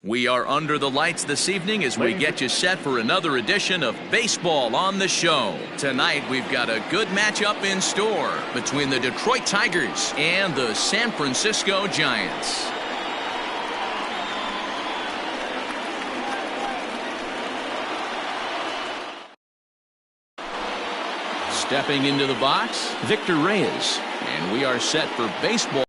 We are under the lights this evening as we get you set for another edition of Baseball on the Show. Tonight, we've got a good matchup in store between the Detroit Tigers and the San Francisco Giants. Stepping into the box, Victor Reyes, and we are set for baseball.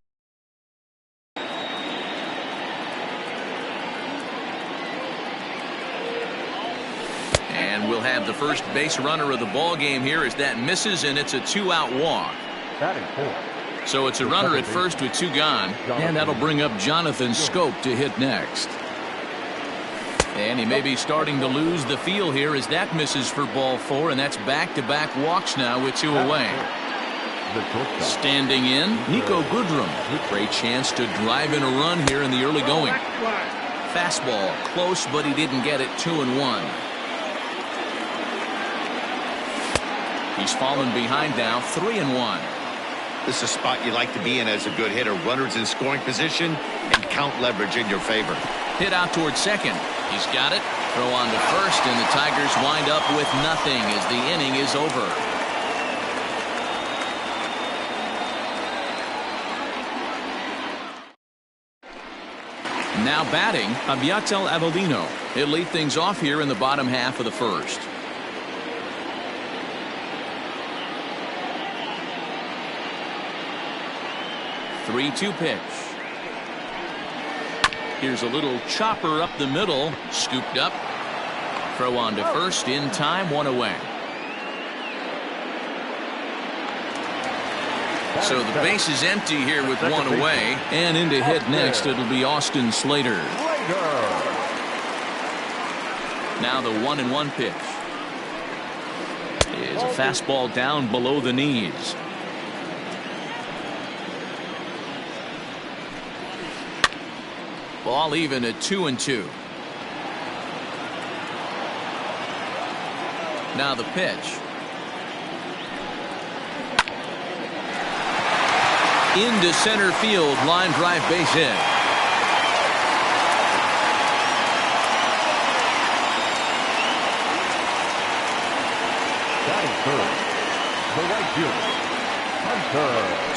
And we'll have the first base runner of the ball game here as that misses, and it's a two-out walk. So it's a runner at first with two gone, and that'll bring up Jonathan Schoop to hit next. And he may be starting to lose the feel here as that misses for ball four, and that's back-to-back walks now with two away. Standing in, Nico Goodrum. Great chance to drive in a run here in the early going. Fastball close, but he didn't get it. 2-1. He's fallen behind now. 3-1. This is a spot you like to be in as a good hitter. Runners in scoring position and count leverage in your favor. Hit out towards second. He's got it. Throw on to first, and the Tigers wind up with nothing as the inning is over. Now batting, Abiatel Avellino. He'll lead things off here in the bottom half of the first. Three-two pitch. Here's a little chopper up the middle, scooped up. Throw on to first in time, one away. So the base is empty here with one away, and in to hit next it'll be Austin Slater. Now the 1-1 pitch is a fastball down below the knees. Ball even at 2-2. Now the pitch. Into center field, line drive, base hit.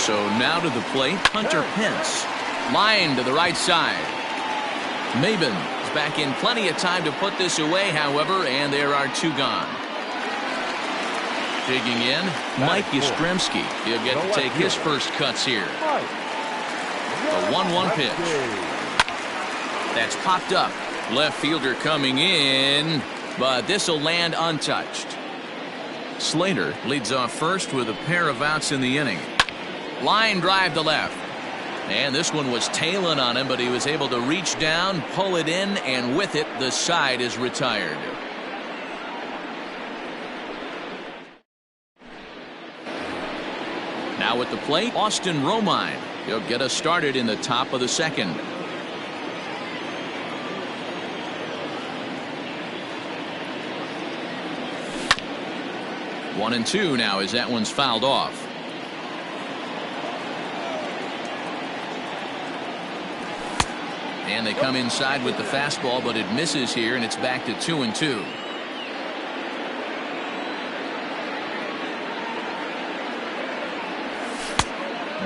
So now to the plate, Hunter Pence. Line to the right side. Maben is back in plenty of time to put this away, however, and there are two gone. Digging in, Mike Yastrzemski. He'll get to take his first cuts here. A 1-1 pitch. That's popped up. Left fielder coming in, but this will land untouched. Slater leads off first with a pair of outs in the inning. Line drive to left. And this one was tailing on him, but he was able to reach down, pull it in, and with it, the side is retired. Now at the plate, Austin Romine. He'll get us started in the top of the second. One and two now as that one's fouled off. And they come inside with the fastball, but it misses here, and it's back to 2-2.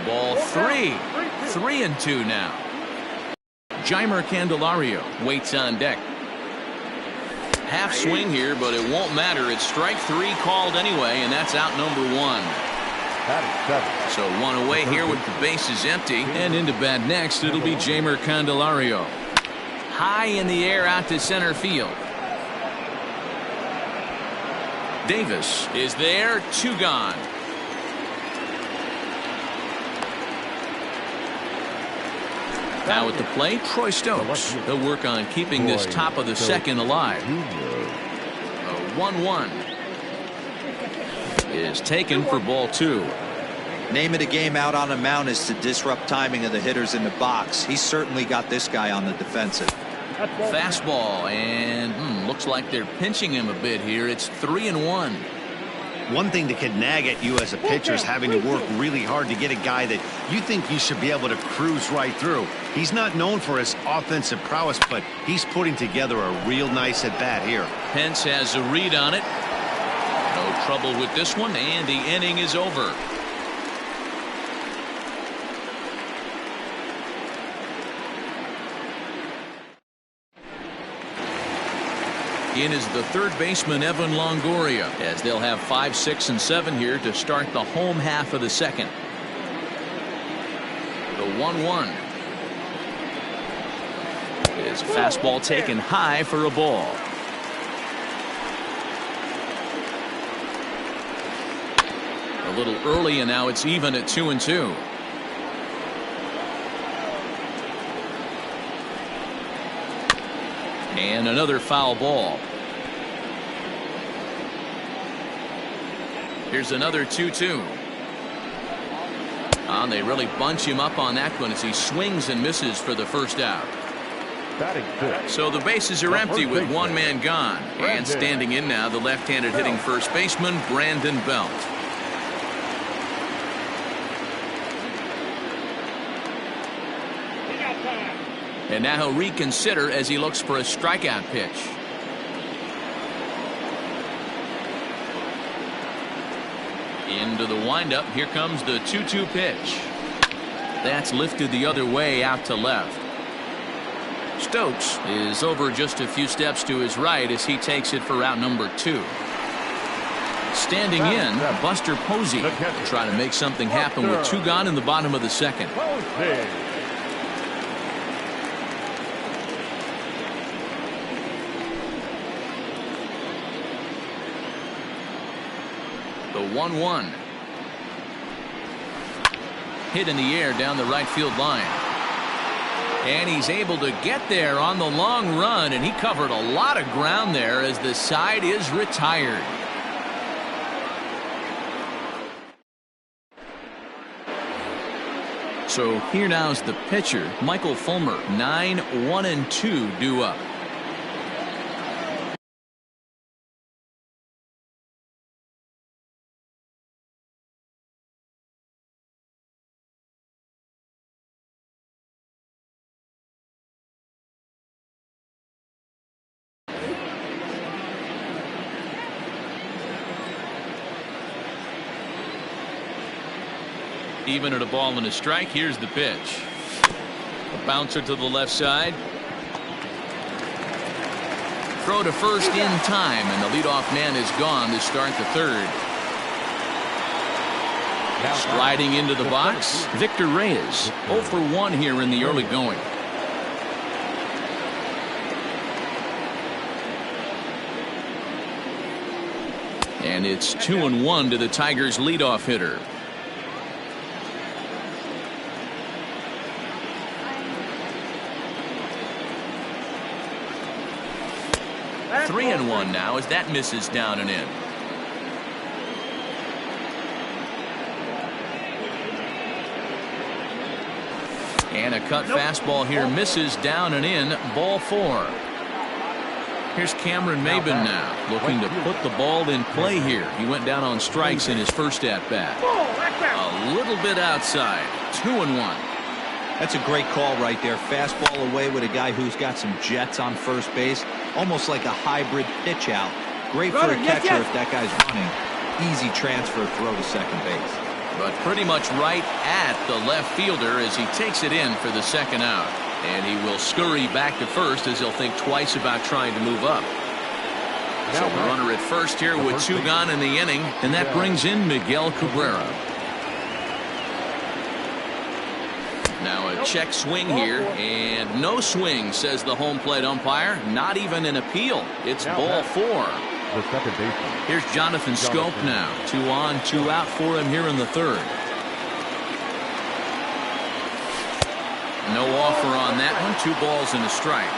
Ball three. 3-2 now. Jeimer Candelario waits on deck. Half swing here, but it won't matter. It's strike three called anyway, and that's out number one. So one away here with the bases empty, and into bat next it'll be Jeimer Candelario. High in the air out to center field. Davis is there, two gone. Now at the plate, Troy Stokes. He'll work on keeping this top of the second alive. A 1-1 is taken for ball two. Name of the game out on the mound is to disrupt timing of the hitters in the box. He's certainly got this guy on the defensive. Fastball, and looks like they're pinching him a bit here. It's 3-1. One thing that could nag at you as a pitcher is having to work really hard to get a guy that you think you should be able to cruise right through. He's not known for his offensive prowess, but he's putting together a real nice at-bat here. Pence has a read on it. No trouble with this one, and the inning is over. In is the third baseman, Evan Longoria, as they'll have 5, 6, and 7 here to start the home half of the second. The 1-1. His fastball taken high for a ball. A little early, and now it's even at 2-2. And another foul ball. Here's another 2-2. And they really bunch him up on that one as he swings and misses for the first out. So the bases are empty with one man gone. And standing in now, the left-handed hitting first baseman, Brandon Belt. And now he'll reconsider as he looks for a strikeout pitch. Into the windup. Here comes the 2-2 pitch. That's lifted the other way out to left. Stokes is over just a few steps to his right as he takes it for out number 2. Standing in, Buster Posey to try to make something happen with 2 gone in the bottom of the second. The 1-1. Hit in the air down the right field line. And he's able to get there on the long run, and he covered a lot of ground there as the side is retired. So here now is the pitcher, Michael Fulmer. 9-1-2 due up. Even at a ball and a strike. Here's the pitch. A bouncer to the left side. Throw to first in time, and the leadoff man is gone to start the third. Sliding into the box, Victor Reyes. 0 for 1 here in the early going. And it's 2-1 to the Tigers' leadoff hitter. 3-1 now as that misses down and in. And a cut fastball here misses down and in. Ball 4. Here's Cameron Maben now looking to put the ball in play here. He went down on strikes in his first at bat. A little bit outside. 2-1. That's a great call right there. Fastball away with a guy who's got some jets on first base. Almost like a hybrid pitch out. Great for a catcher if that guy's running. Easy transfer throw to second base. But pretty much right at the left fielder as he takes it in for the second out. And he will scurry back to first as he'll think twice about trying to move up. So the runner at first here with 2 gone in the inning. And that brings in Miguel Cabrera. Now a check swing here, and no swing, says the home plate umpire. Not even an appeal. It's ball 4. The second baseman. Here's Jonathan Scope now. 2 on, 2 out for him here in the third. No offer on that one. 2 balls and a strike.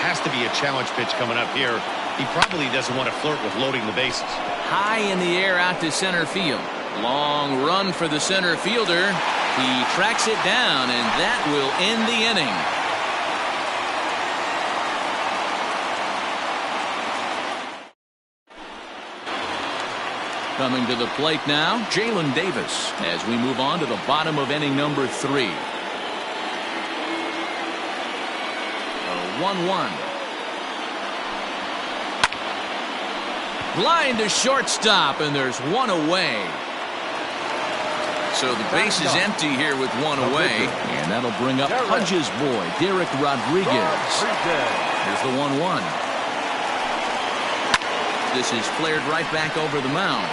Has to be a challenge pitch coming up here. He probably doesn't want to flirt with loading the bases. High in the air out to center field. Long run for the center fielder. He tracks it down, and that will end the inning. Coming to the plate now, Jalen Davis, as we move on to the bottom of inning number 3. A 1-1. Line to shortstop, and there's one away. So the base is empty here with one away, and that'll bring up Pudge's boy, Derek Rodriguez. Here's the 1-1. This is flared right back over the mound.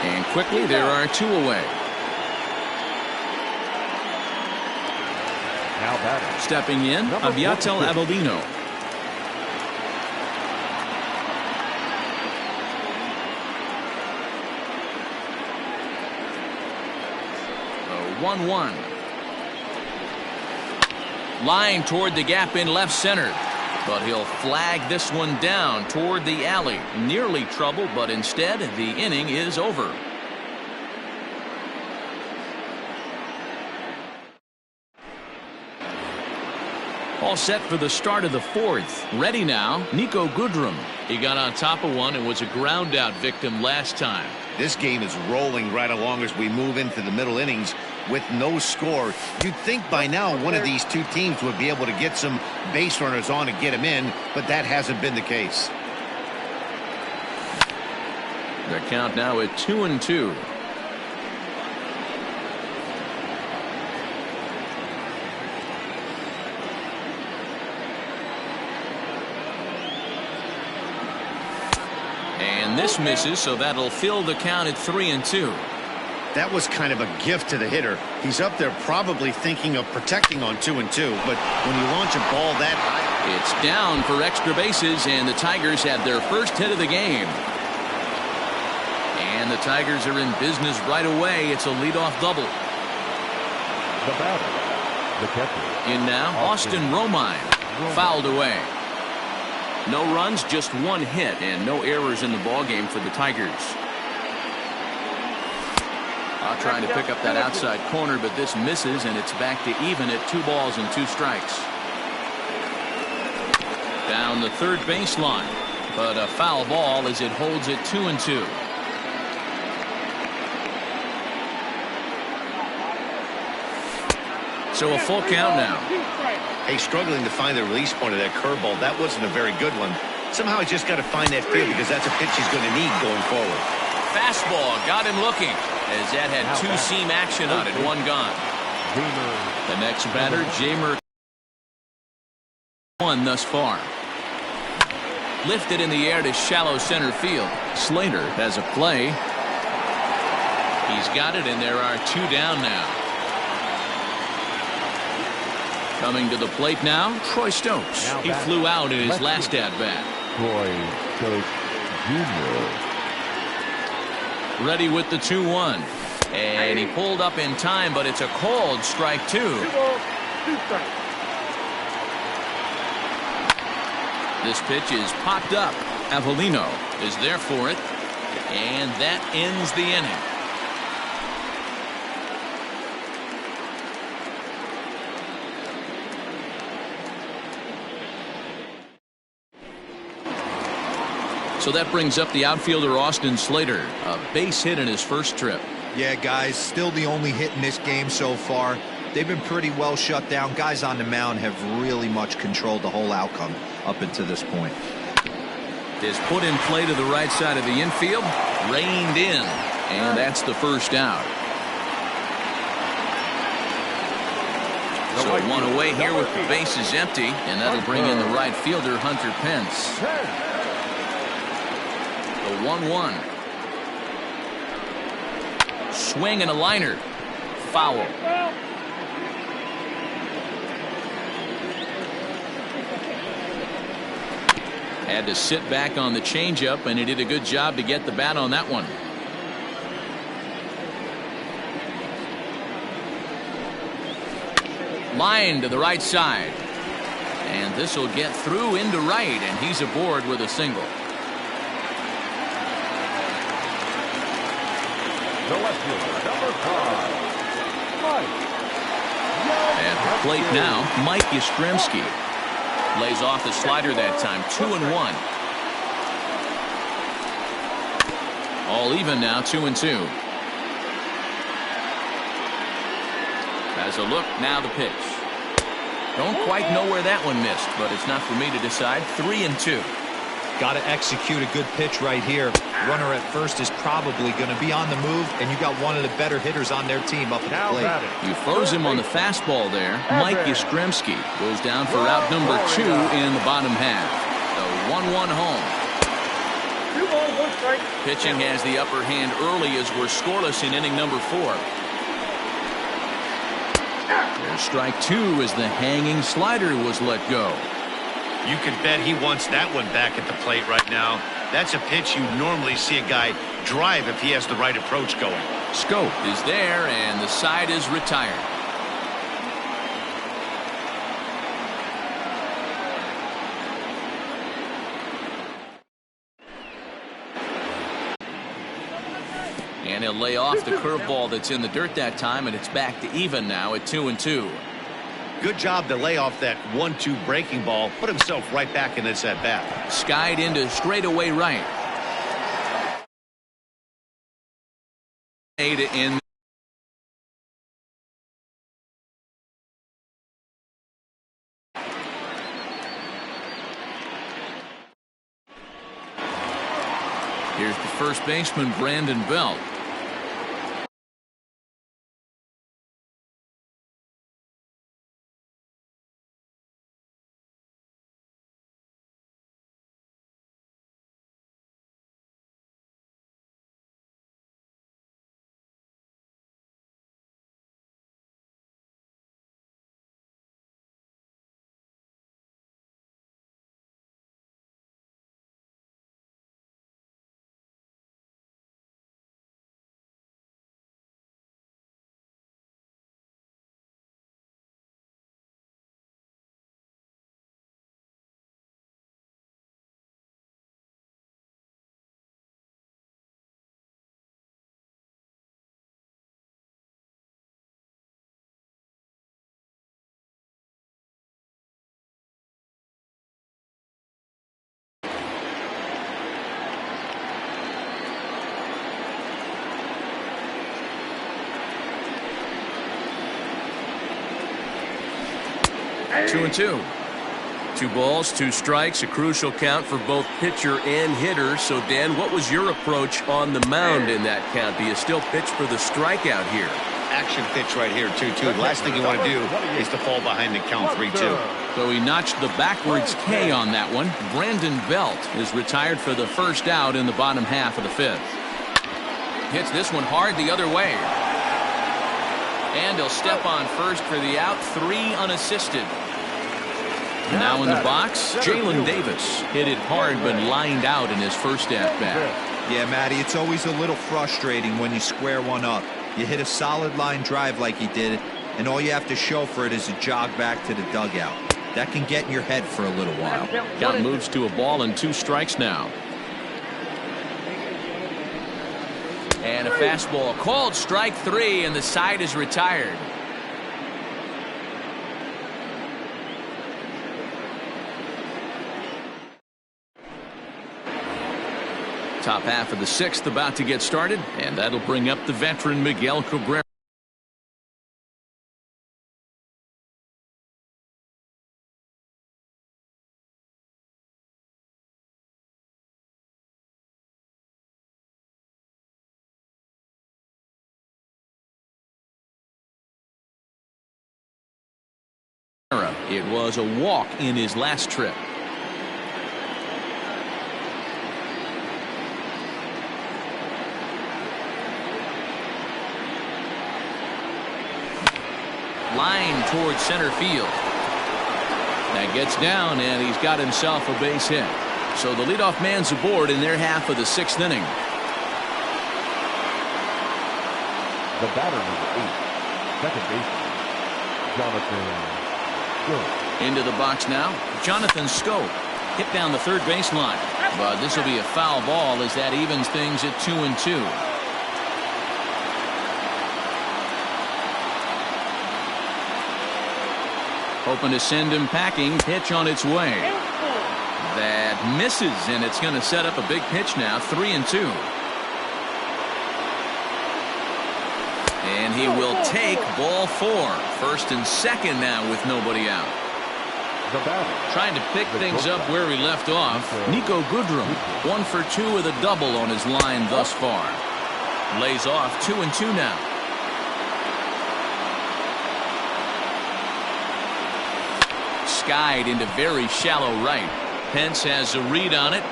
And quickly, there are 2 away. Now batting. Stepping in, Aviatel Avellino. A 1-1. Line toward the gap in left center. But he'll flag this one down toward the alley. Nearly trouble, but instead the inning is over. All set for the start of the 4th. Ready now, Nico Goodrum. He got on top of one and was a ground out victim last time. This game is rolling right along as we move into the middle innings with no score. You'd think by now one of these 2 teams would be able to get some base runners on and get them in, but that hasn't been the case. The count now at 2-2. And this misses, so that'll fill the count at 3-2. That was kind of a gift to the hitter. He's up there probably thinking of protecting on 2-2, but when you launch a ball that high, it's down for extra bases, and the Tigers have their first hit of the game. And the Tigers are in business right away. It's a leadoff double. The batter, the catcher. In now, Austin Romine, fouled away. No runs, just 1 hit, and no errors in the ballgame for the Tigers. Trying to pick up that outside corner, but this misses, and it's back to even at 2 balls and 2 strikes. Down the third baseline, but a foul ball as it holds it 2-2. So a full count now. Hey, struggling to find the release point of that curveball. That wasn't a very good one. Somehow he's just got to find that field because that's a pitch he's going to need going forward. Fastball got him looking as that had 2-seam action on it. 1 gone. The next batter, Jamer, 1 thus far. Lifted in the air to shallow center field. Slater has a play. He's got it, and there are 2 down now. Coming to the plate now, Troy Stokes. He flew out in his last at-bat. Troy Stokes Jr. Ready with the 2-1. And he pulled up in time, but it's a called strike 2. This pitch is popped up. Avellino is there for it. And that ends the inning. So that brings up the outfielder Austin Slater. A base hit in his first trip. Yeah, guys, still the only hit in this game so far. They've been pretty well shut down. Guys on the mound have really much controlled the whole outcome up until this point. Is put in play to the right side of the infield. Reined in. And that's the first out. So 1 away here with the bases empty. And that'll bring in the right fielder, Hunter Pence. The 1-1. Swing and a liner. Foul. Had to sit back on the changeup, and he did a good job to get the bat on that one. Line to the right side. And this will get through into right, and he's aboard with a single. The left fielder, number 5, Mike. At the plate now, Mike Yastrzemski. Lays off the slider that time, 2-1. All even now, 2-2. Has a look, now the pitch. Don't quite know where that one missed, but it's not for me to decide. 3-2. Got to execute a good pitch right here. Runner at first is probably going to be on the move, and you got one of the better hitters on their team up at the plate. You froze him on the fastball there. Mike Yastrzemski goes down for out number 2 in the bottom half. The 1-1 home. Pitching has the upper hand early as we're scoreless in inning number 4. There's strike 2 as the hanging slider was let go. You can bet he wants that one back at the plate right now. That's a pitch you normally see a guy drive if he has the right approach going. Scope is there, and the side is retired. And he'll lay off the curveball that's in the dirt that time, and it's back to even now at 2-2. Good job to lay off that 1-2 breaking ball. Put himself right back in this at bat. Skied into straightaway right. In. Here's the first baseman, Brandon Belt. Two and two. 2 balls, 2 strikes, a crucial count for both pitcher and hitter. So, Dan, what was your approach on the mound in that count? Do you still pitch for the strikeout here? Action pitch right here, 2-2. The last thing you want to do is to fall behind the count 3-2. So he notched the backwards K on that one. Brandon Belt is retired for the first out in the bottom half of the 5th. Hits this one hard the other way. And he'll step on first for the out, 3 unassisted. Now in the box, Jalen Davis hit it hard but lined out in his first at-bat. Yeah, Matty, it's always a little frustrating when you square one up. You hit a solid line drive like he did, and all you have to show for it is a jog back to the dugout. That can get in your head for a little while. Count moves to a ball and 2 strikes now. And a fastball called strike 3, and the side is retired. Top half of the 6th about to get started, and that'll bring up the veteran Miguel Cabrera. It was a walk in his last trip. Line towards center field. That gets down, and he's got himself a base hit. So the leadoff man's aboard in their half of the 6th inning. The batter, number 8, second baseman, Jonathan Scope. Into the box now, Jonathan Scope. Hit down the third baseline. But this will be a foul ball as that evens things at 2-2. Hoping to send him packing. Pitch on its way. That misses, and it's going to set up a big pitch now. 3-2. he will take ball 4. First and second now with nobody out. The batter. Trying to pick things up where he left off. Nico Goodrum, 1 for 2 with a double on his line thus far. Lays off 2-2 now. Skied into very shallow right. Pence has a read on it.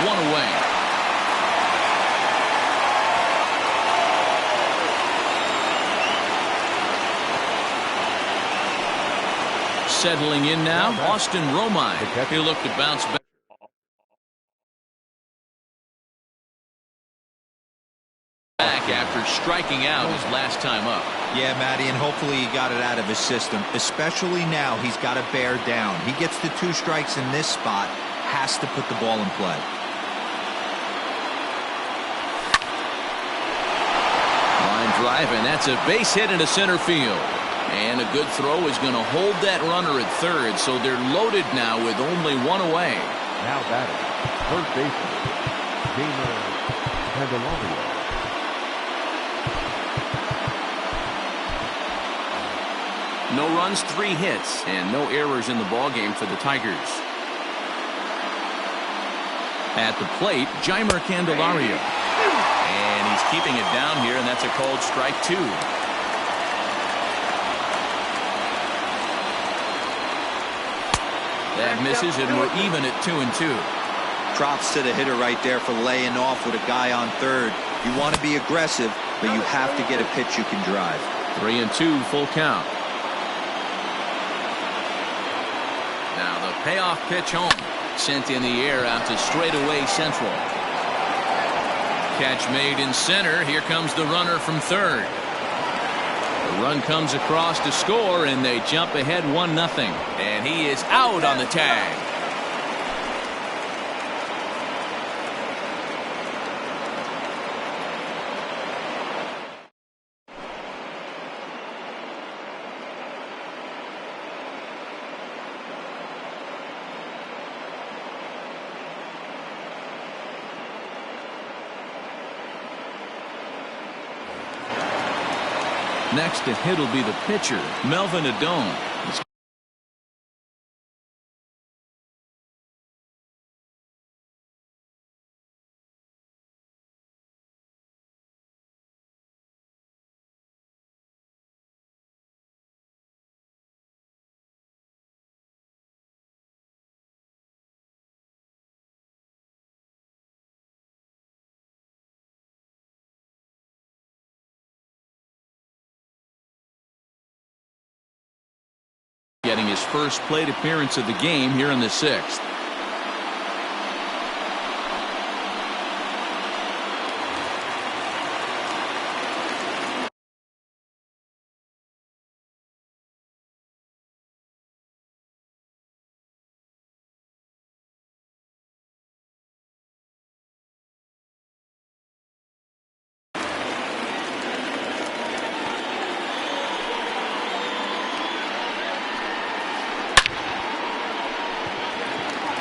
1 away. Settling in now, Austin Romine. He'll look to bounce back after striking out his last time up. Yeah, Matty, and hopefully he got it out of his system. Especially now, he's got to bear down. He gets the 2 strikes in this spot, has to put the ball in play. Line drive, and that's a base hit into center field. And a good throw is going to hold that runner at third, so they're loaded now with only 1 away. Now batting, first baseman, Candelario. No runs, 3 hits, and no errors in the ballgame for the Tigers. At the plate, Jeimer Candelario. And he's keeping it down here, and that's a called strike 2. That misses, and we're even at 2-2. Props to the hitter right there for laying off with a guy on third. You want to be aggressive, but you have to get a pitch you can drive. 3-2, full count. Now the payoff pitch home. Sent in the air out to straightaway central. Catch made in center. Here comes the runner from third. The run comes across to score, and they jump ahead 1-0. And he is out on the tag. Next to hit will be the pitcher, Melvin Adone. Getting his first plate appearance of the game here in the 6th.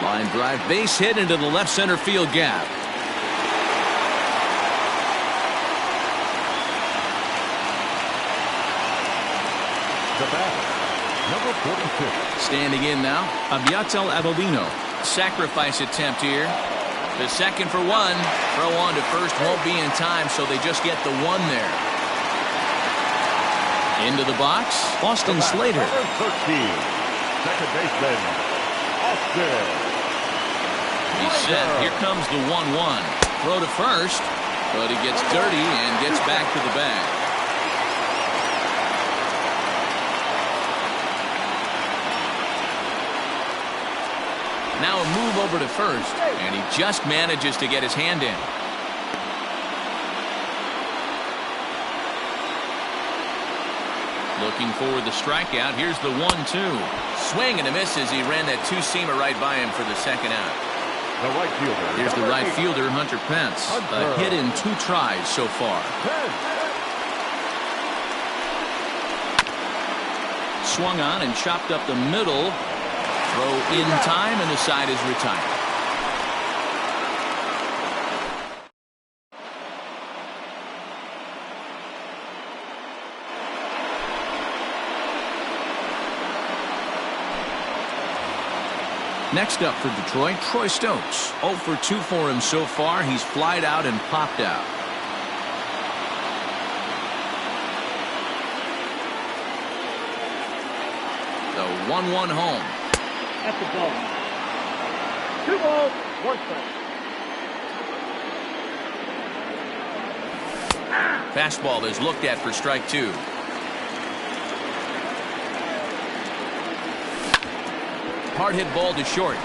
Line drive, base hit into the left center field gap. The batter, number 46. Standing in now, Abiatel Avellino. Sacrifice attempt here. The second for 1. Throw on to first won't be in time, so they just get the 1 there. Into the box, Austin Slater. Number 13, second baseman, Austin. He's set. Here comes the 1-1. Throw to first, but he gets dirty and gets back to the bag. Now a move over to first, and he just manages to get his hand in. Looking for the strikeout. Here's the 1-2. Swing and a miss as he ran that 2-seamer right by him for the second out. The right fielder. Here's the right fielder, Hunter Pence. A hit in 2 tries so far. Swung on and chopped up the middle. Throw in time, and the side is retired. Next up for Detroit, Troy Stokes. 0 for 2 for him so far. He's flied out and popped out. The 1-1 home. At the ball. 2 balls, 1 strike. Fastball is looked at for strike 2. Hard hit ball to short.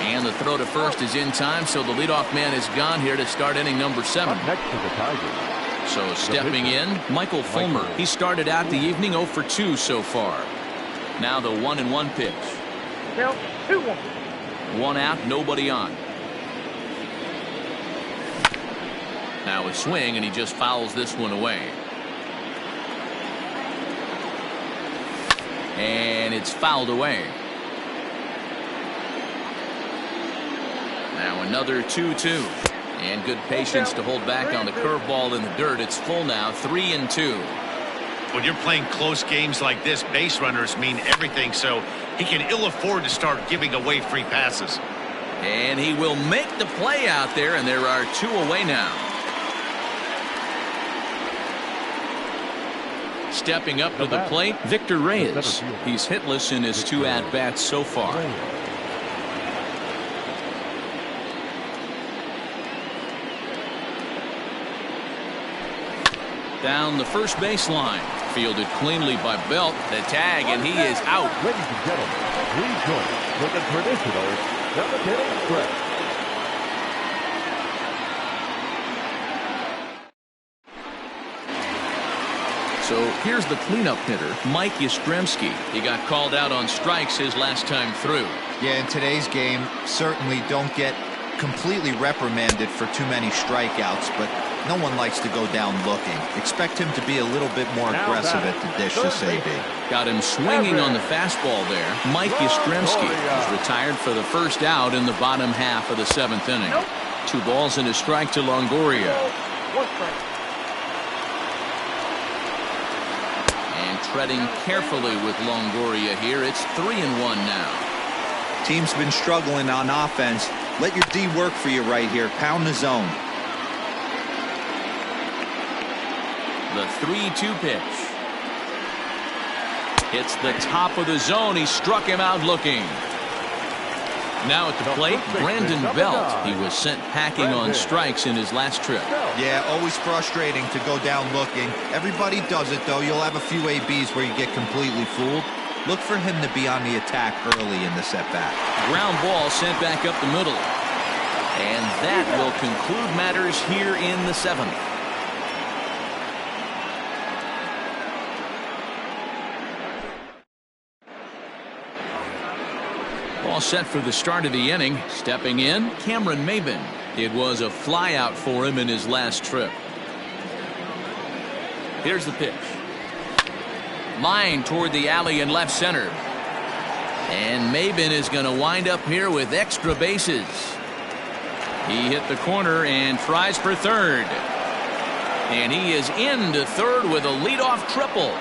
And the throw to first is in time, so the leadoff man is gone here to start inning number 7. Up next to the Tigers. So stepping in, Michael Fulmer. He started out the evening 0 for 2 so far. Now the 1-1 pitch. Count 2-1. 1 out, nobody on. Now a swing, and he just fouls this one away. And it's fouled away. Now another 2-2. And good patience to hold back on the curveball in the dirt. It's full now, 3-2. When you're playing close games like this, base runners mean everything, so he can ill afford to start giving away free passes. And he will make the play out there, and there are 2 away now. Stepping up to the plate, Victor Reyes. He's hitless in his 2 at-bats so far. Down the first baseline. Fielded cleanly by Belt. The tag, and he is out. Ladies and gentlemen, please join us for the traditional 7th-inning stretch. So here's the cleanup hitter, Mike Yastrzemski. He got called out on strikes his last time through. Yeah, in today's game, certainly don't get completely reprimanded for too many strikeouts, but no one likes to go down looking. Expect him to be a little bit more aggressive at the dish this AB. Got him swinging on the fastball there. Mike Yastrzemski is retired for the first out in the bottom half of the 7th inning. 2 balls and a strike to Longoria. 1 strike. Treading carefully with Longoria here. It's 3-1 now. Team's been struggling on offense. Let your D work for you right here. Pound the zone. The 3-2 pitch. Hits the top of the zone. He struck him out looking. Now at the plate, Brandon Belt. He was sent packing on strikes in his last trip. Yeah, always frustrating to go down looking. Everybody does it, though. You'll have a few ABs where you get completely fooled. Look for him to be on the attack early in the setback. Ground ball sent back up the middle. And that will conclude matters here in the 7th. All set for the start of the inning. Stepping in, Cameron Maben. It was a flyout for him in his last trip. Here's the pitch. Line toward the alley in left center. And Maben is going to wind up here with extra bases. He hit the corner and tries for third. And he is into third with a leadoff triple.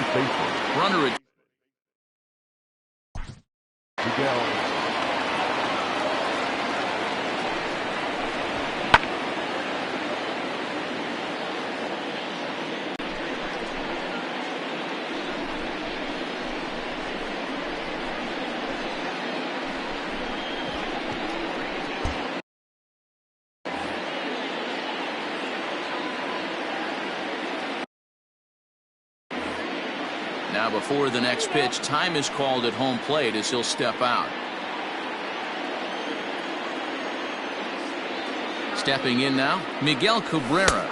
first baseman. Runner at Miguel. now before the next pitch. Time is called at home plate as he'll step out. Stepping in now, Miguel Cabrera.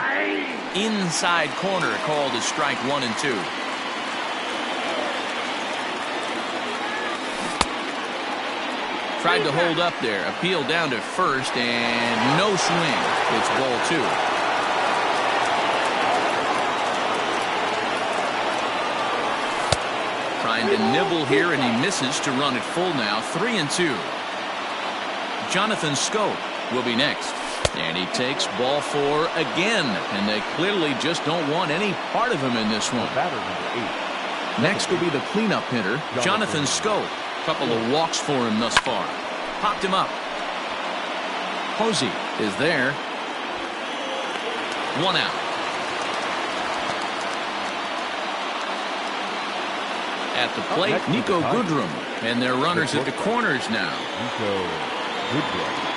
Inside corner called as strike 1 and 2. Tried to hold up there. Appeal down to first and no swing. It's ball 2. Trying to nibble here, and he misses to run it full now. 3 and 2. Jonathan Scope will be next. And he takes ball 4 again. And they clearly just don't want any part of him in this one. Batter number 8. Next will be the cleanup hitter, Jonathan Scope. Couple of walks for him thus far. Popped him up. Posey is there. 1 out. At the plate, Nico Goodrum. And their runners at the corners now. Nico Goodrum.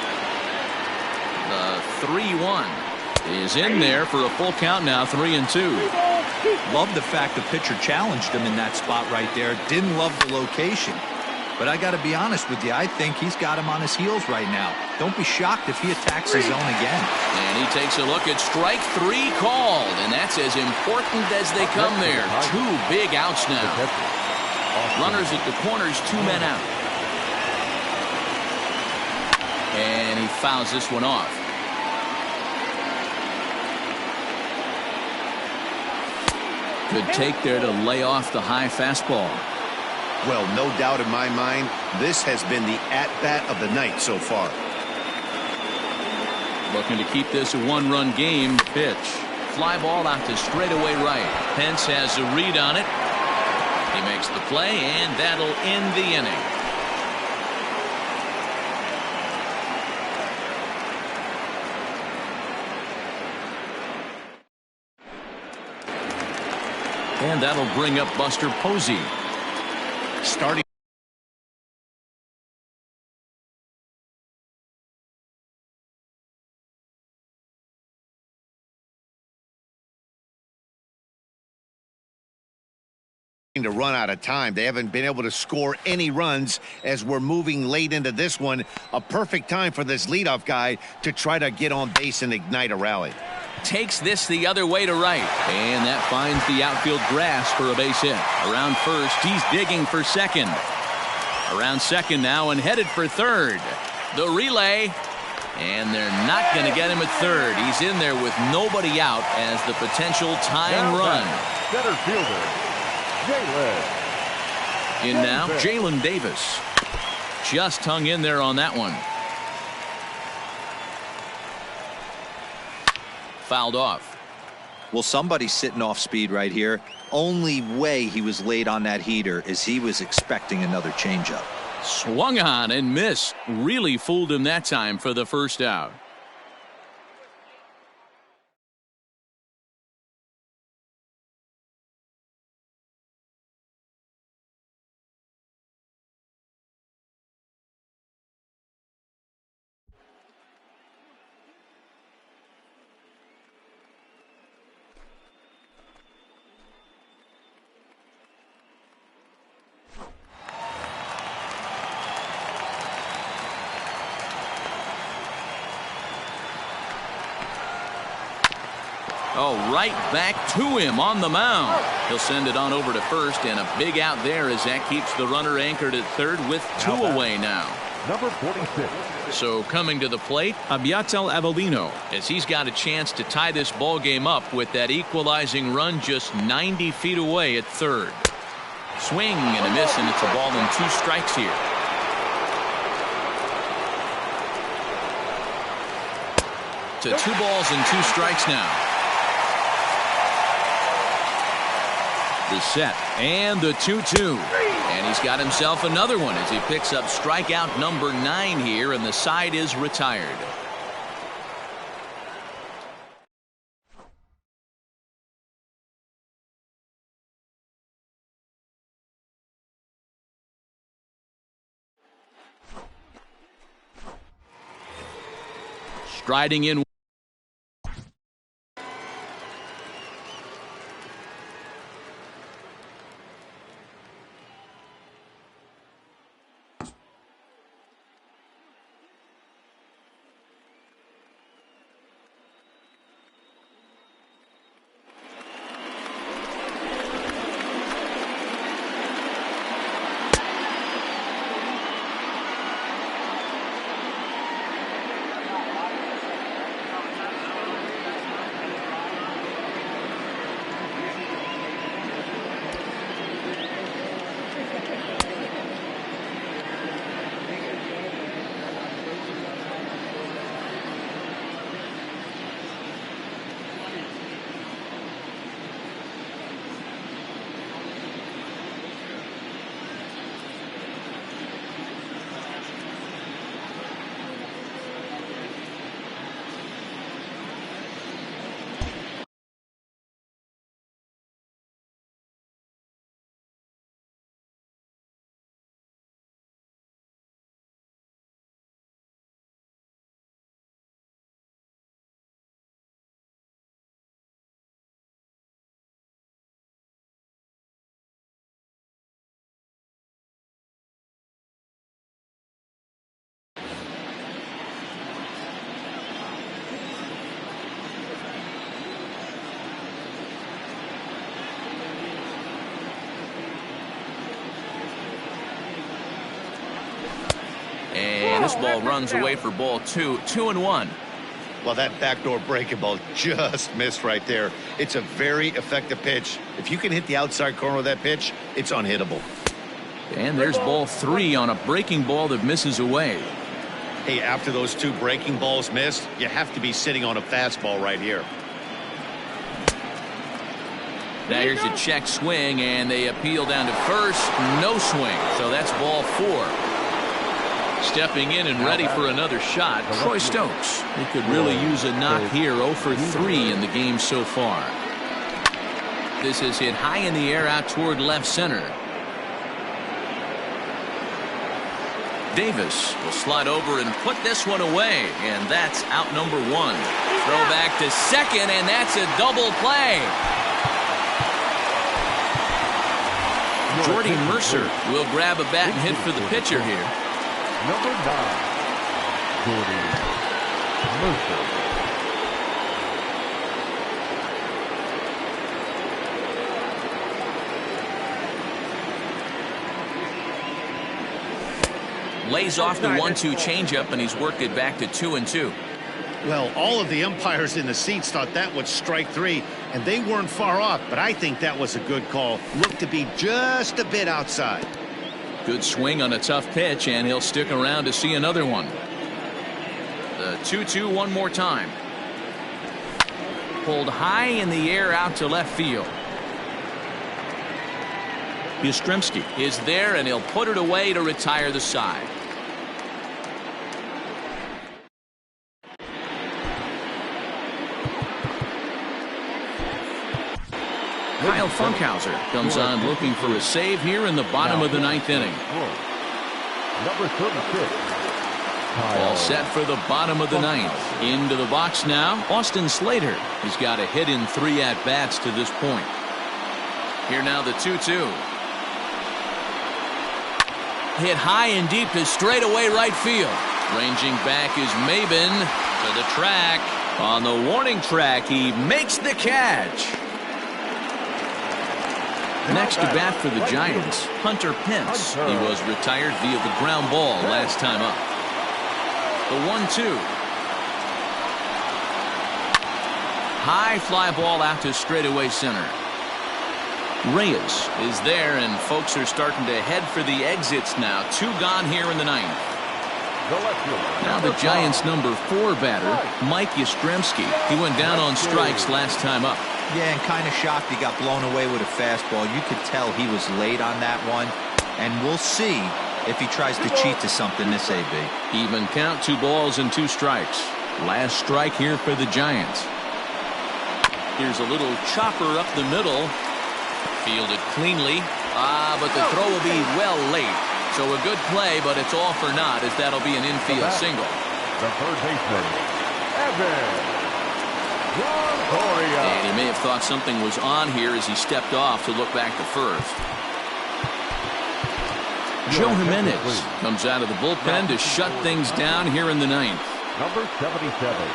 The 3-1 is in there for a full count now. 3 and 2. Love the fact the pitcher challenged him in that spot right there. Didn't love the location. But I got to be honest with you, I think he's got him on his heels right now. Don't be shocked if he attacks his zone again. And he takes a look at strike 3 called, and that's as important as they come there. 2 big outs now. Runners at the corners, 2 men out. And he fouls this one off. Good take there to lay off the high fastball. Well, no doubt in my mind, this has been the at-bat of the night so far. Looking to keep this a 1-run game. Pitch. Fly ball out to straightaway right. Pence has a read on it. He makes the play, and that'll end the inning. And that'll bring up Buster Posey. Starting to run out of time. They haven't been able to score any runs as we're moving late into this one. A perfect time for this leadoff guy to try to get on base and ignite a rally. Takes this the other way to right, and that finds the outfield grass for a base hit. Around first, he's digging for second. Around second now and headed for third. The relay, and they're not going to get him at third. He's in there with nobody out as the potential tying run. Center fielder, Jalen. In now, Jalen Davis. Just hung in there on that one. Fouled off. Well, somebody's sitting off speed right here. Only way he was late on that heater is he was expecting another changeup. Swung on and missed. Really fooled him that time for the first out. Oh, right back to him on the mound. He'll send it on over to first, and a big out there as that keeps the runner anchored at third with 2 away now. Number 46. So coming to the plate, Abiatel Avellino, as he's got a chance to tie this ball game up with that equalizing run just 90 feet away at third. Swing and a miss, and it's a ball and 2 strikes here. To 2 balls and 2 strikes now. The set and the 2-2. And he's got himself another one as he picks up strikeout number 9 here, and the side is retired. Striding in. And this ball runs away for ball 2, 2-1. Well, that backdoor breaking ball just missed right there. It's a very effective pitch. If you can hit the outside corner of that pitch, it's unhittable. And there's ball 3 on a breaking ball that misses away. Hey, after those 2 breaking balls missed, you have to be sitting on a fastball right here. Now here's a check swing, and they appeal down to first. No swing, so that's ball 4. Stepping in and ready for another shot, Troy Stokes. He could really use a knock here. 0 for 3 in the game so far. This is hit high in the air out toward left center. Davis will slide over and put this one away, and that's out number 1. Throw back to second, and that's a double play. Jordy Mercer will grab a bat and hit for the pitcher here. Number 9, Jordy Mercer. Lays off the 1-2 changeup, and he's worked it back to 2-2. Well, all of the umpires in the seats thought that was strike 3, and they weren't far off, but I think that was a good call. Looked to be just a bit outside. Good swing on a tough pitch, and he'll stick around to see another one. The 2-2 one more time. Pulled high in the air out to left field. Yastrzemski is there, and he'll put it away to retire the side. Kyle Funkhauser comes on looking for a save here in the bottom of the 9th inning. Number 36. All set for the bottom of the 9th. Into the box now, Austin Slater. He's got a hit in 3 at-bats to this point. Here now the 2-2. Hit high and deep to straightaway right field. Ranging back is Maben to the track. On the warning track, he makes the catch. Next to bat for the Giants, Hunter Pence. He was retired via the ground ball last time up. The 1-2. High fly ball out to straightaway center. Reyes is there, and folks are starting to head for the exits now. 2 gone here in the 9th. Now the Giants' number 4 batter, Mike Yastrzemski. He went down on strikes last time up. Yeah, and kind of shocked he got blown away with a fastball. You could tell he was late on that one. And we'll see if he tries to cheat to something this AB. Even count, 2 balls and 2 strikes. Last strike here for the Giants. Here's a little chopper up the middle. Fielded cleanly. But the throw will be well late. So a good play, but it's all for naught, as that'll be an infield single. The third baseman, Evan. And he may have thought something was on here as he stepped off to look back to first. Joe Jimenez comes out of the bullpen to shut things down here in the 9th. Number 77.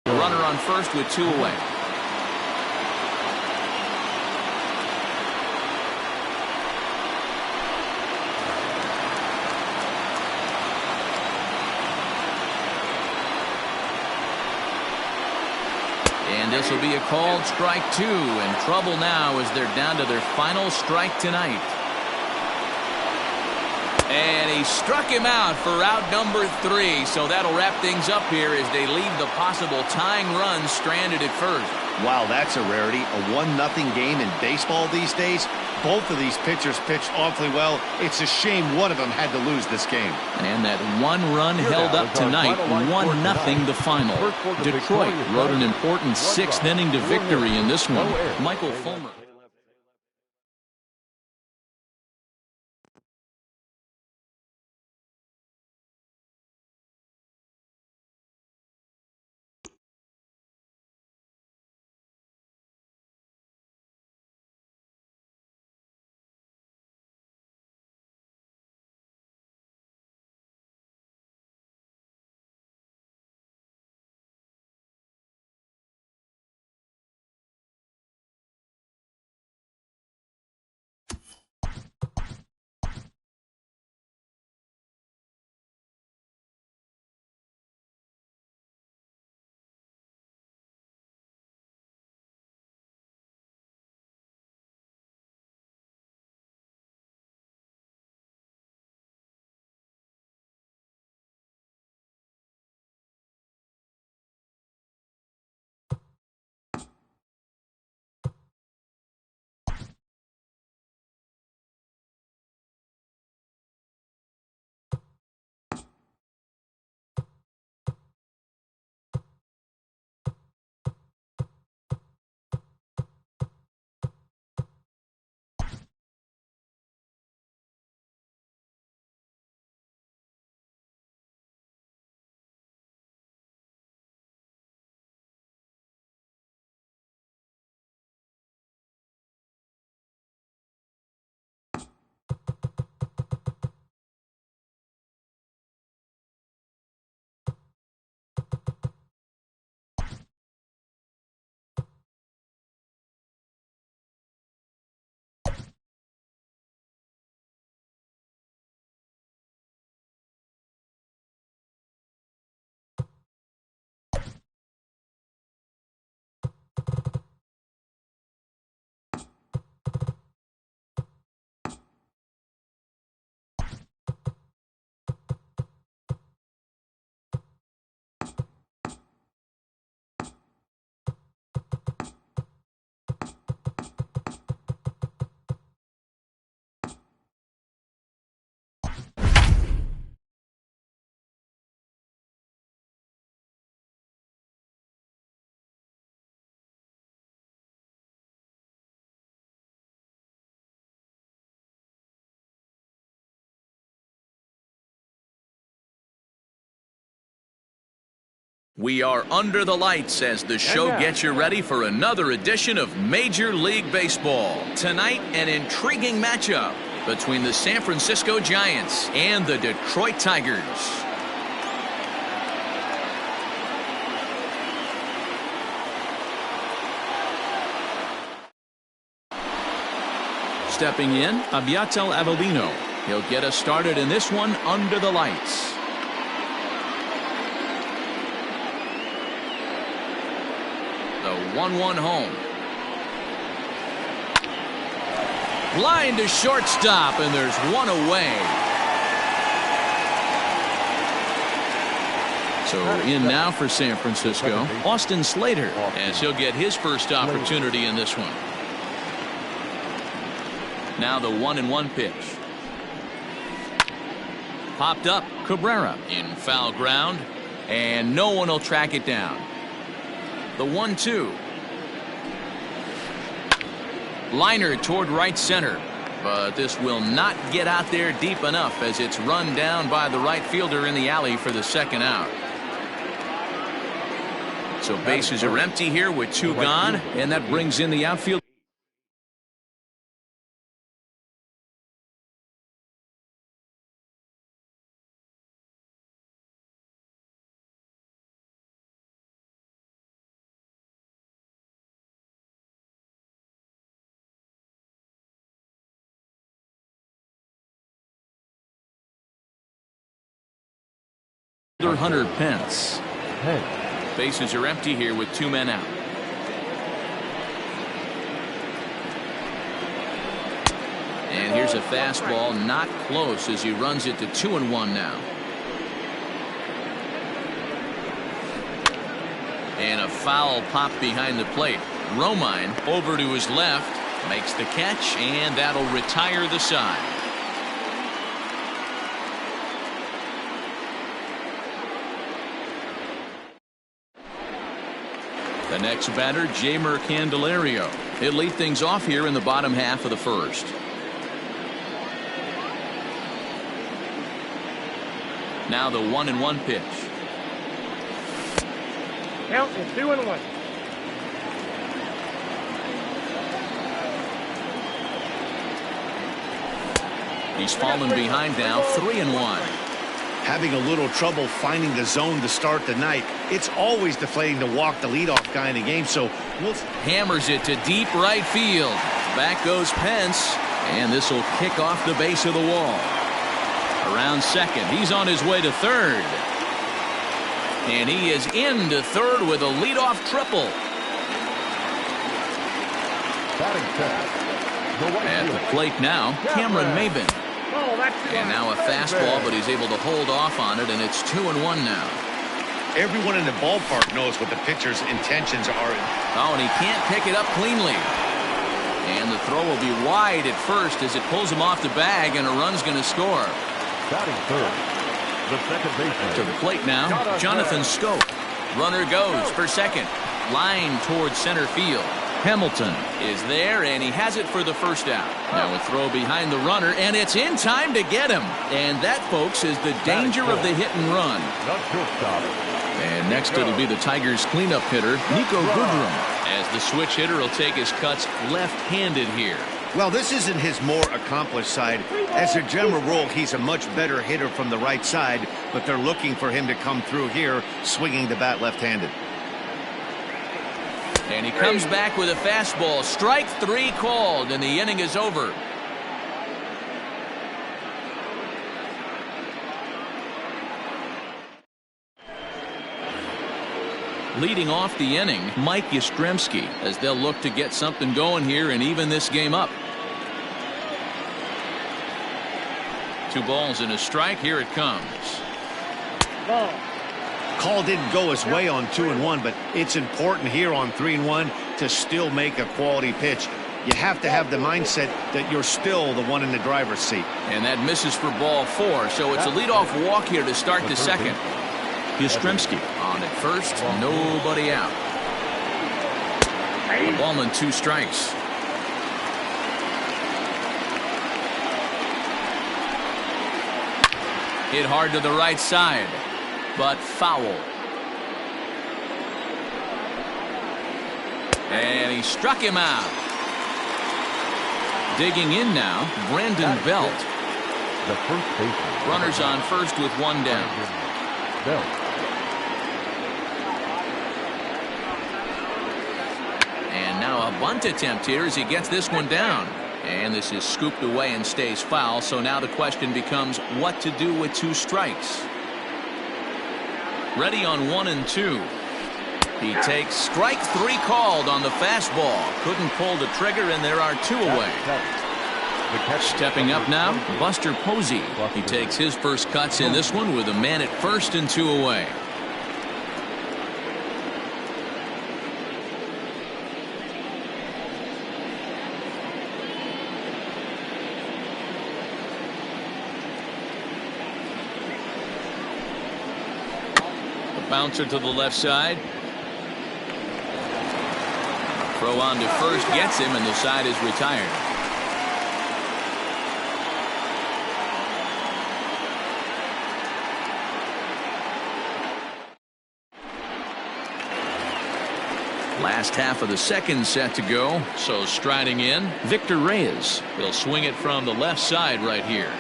Runner on first with 2 away. And this will be a called strike 2, and trouble now as they're down to their final strike tonight. And he struck him out for out number 3, so that'll wrap things up here as they leave the possible tying run stranded at first. Wow, that's a rarity. A 1-0 game in baseball these days. Both of these pitchers pitched awfully well. It's a shame one of them had to lose this game. And that 1 run held up tonight, 1-0 the final. Detroit rode an important 6th inning to victory in this one. Michael Fulmer. We are under the lights as the show gets you ready for another edition of Major League Baseball. Tonight, an intriguing matchup between the San Francisco Giants and the Detroit Tigers. Stepping in, Abiatel Avellino. He'll get us started in this one under the lights. The 1-1 home. Line to shortstop, and there's one away. So in now for San Francisco, Austin Slater, as he'll get his first opportunity in this one. Now the 1-1 pitch. Popped up. Cabrera in foul ground, and no one will track it down. The 1-2. Liner toward right center, but this will not get out there deep enough as it's run down by the right fielder in the alley for the second out. So bases are empty here with 2 gone, and that brings in the outfield. Hunter Pence. Bases are empty here with 2 men out. And here's a fastball, not close, as he runs it to 2-1 now. And a foul pop behind the plate. Romine over to his left, makes the catch, and that'll retire the side. The next batter, Jeimer Candelario. He'll lead things off here in the bottom half of the first. Now the 1-1 pitch. Count is 2-1. He's fallen behind now, 3-1. Having a little trouble finding the zone to start the night. It's always deflating to walk the leadoff guy in the game, so hammers it to deep right field. Back goes Pence, and this will kick off the base of the wall. Around second, he's on his way to third. And he is into third with a leadoff triple. At the plate now, Cameron Maybin. And now a fastball, but he's able to hold off on it, and it's 2-1 now. Everyone in the ballpark knows what the pitcher's intentions are. Oh, and he can't pick it up cleanly. And the throw will be wide at first as it pulls him off the bag, and a run's going to score. Batting third, the second baseman. To the plate now, Jonathan Scope. Runner goes for second. Line towards center field. Hamilton is there, and he has it for the first out. Now a throw behind the runner, and it's in time to get him. And that, folks, is the danger of the hit and run. And next it'll be the Tigers' cleanup hitter, Nico Goodrum, as the switch hitter will take his cuts left-handed here. Well, this isn't his more accomplished side. As a general rule, he's a much better hitter from the right side, but they're looking for him to come through here, swinging the bat left-handed. And he comes back with a fastball. Strike 3 called, and the inning is over. Leading off the inning, Mike Yastrzemski, as they'll look to get something going here and even this game up. 2 balls and a strike. Here it comes. Ball. Call didn't go his way on 2-1, but it's important here on 3-1 to still make a quality pitch. You have to have the mindset that you're still the one in the driver's seat. And that misses for ball 4, so it's a leadoff walk here to start the second. Yastrzemski on at first, nobody out. A ball and 2 strikes. Hit hard to the right side, but foul. And he struck him out. Digging in now, Brandon Belt. The first baseman. Runners on first with 1 down. Belt. And now a bunt attempt here as he gets this one down. And this is scooped away and stays foul. So now the question becomes what to do with 2 strikes. Ready on 1 and 2. He takes strike 3 called on the fastball. Couldn't pull the trigger, and there are 2 away. Stepping up now, Buster Posey. He takes his first cuts in this one with a man at first and 2 away. Bouncer to the left side. Throw on to first gets him, and the side is retired. Last half of the second set to go. So striding in, Victor Reyes. He'll swing it from the left side right here.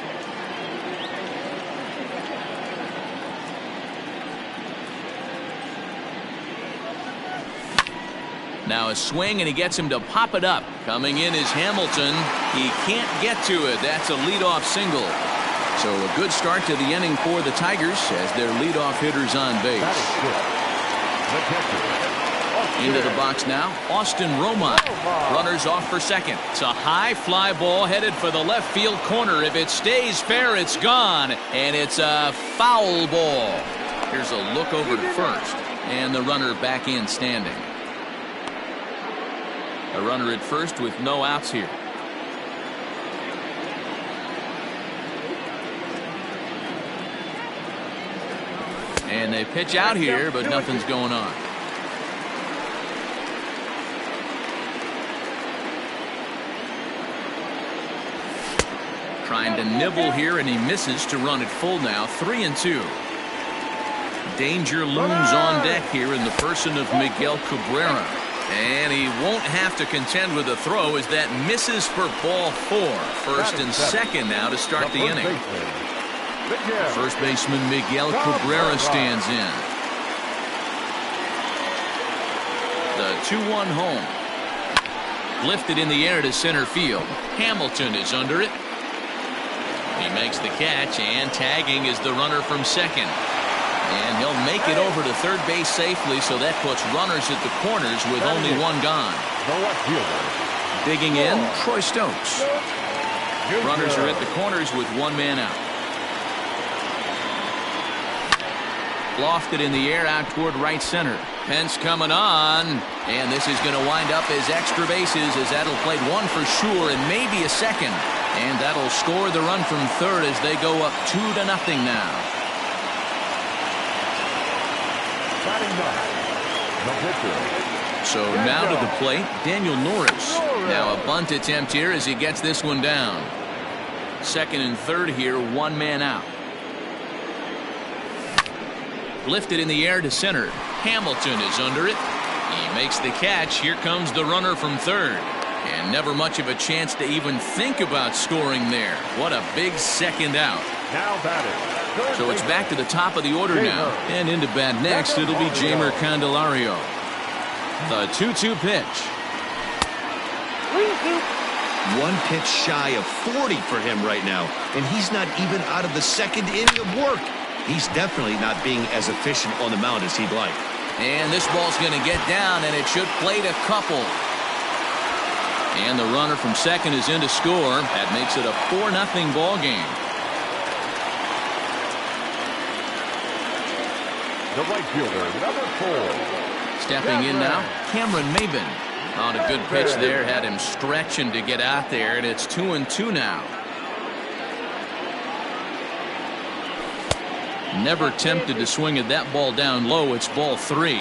Now a swing, and he gets him to pop it up. Coming in is Hamilton. He can't get to it. That's a leadoff single. So a good start to the inning for the Tigers as their leadoff hitters on base. Into the box now, Austin Romine. Runners off for second. It's a high fly ball headed for the left field corner. If it stays fair, it's gone. And it's a foul ball. Here's a look over to first. And the runner back in standing. A runner at first with no outs here. And they pitch out here, but nothing's going on. Trying to nibble here, and he misses to run it full now. 3-2. Danger looms on deck here in the person of Miguel Cabrera. And he won't have to contend with a throw as that misses for ball 4. First and second now to start the inning. First baseman Miguel Cabrera stands in. The 2-1 home. Lifted in the air to center field. Hamilton is under it. He makes the catch, and tagging is the runner from second. And he'll make it over to third base safely, so that puts runners at the corners with only one gone. Digging in, Troy Stokes. Runners are at the corners with one man out. Lofted in the air out toward right center. Pence coming on, and this is going to wind up as extra bases as that'll play one for sure and maybe a second. And that'll score the run from third as they go up 2-0 now. So now to the plate, Daniel Norris. Now a bunt attempt here as he gets this one down. Second and third here, one man out. Lifted in the air to center. Hamilton is under it. He makes the catch. Here comes the runner from third. And never much of a chance to even think about scoring there. What a big second out. Now batting. So it's back to the top of the order now. And into bat next, it'll be Jamer Candelario. The 2-2 pitch. One pitch shy of 40 for him right now. And he's not even out of the second inning of work. He's definitely not being as efficient on the mound as he'd like. And this ball's going to get down, and it should plate a couple. And the runner from second is in to score. That makes it a 4-0 ball game. The right fielder, number 4. Stepping in now, Cameron Maben. On a good pitch there, had him stretching to get out there, and it's 2-2 now. Never tempted to swing at that ball down low. It's ball 3.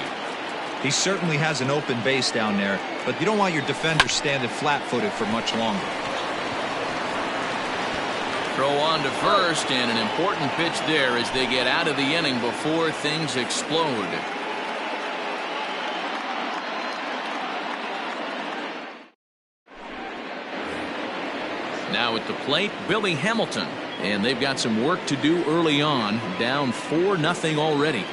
He certainly has an open base down there, but you don't want your defender standing flat-footed for much longer. Throw on to first, and an important pitch there as they get out of the inning before things explode. Now at the plate, Billy Hamilton. And they've got some work to do early on, down 4-0 already.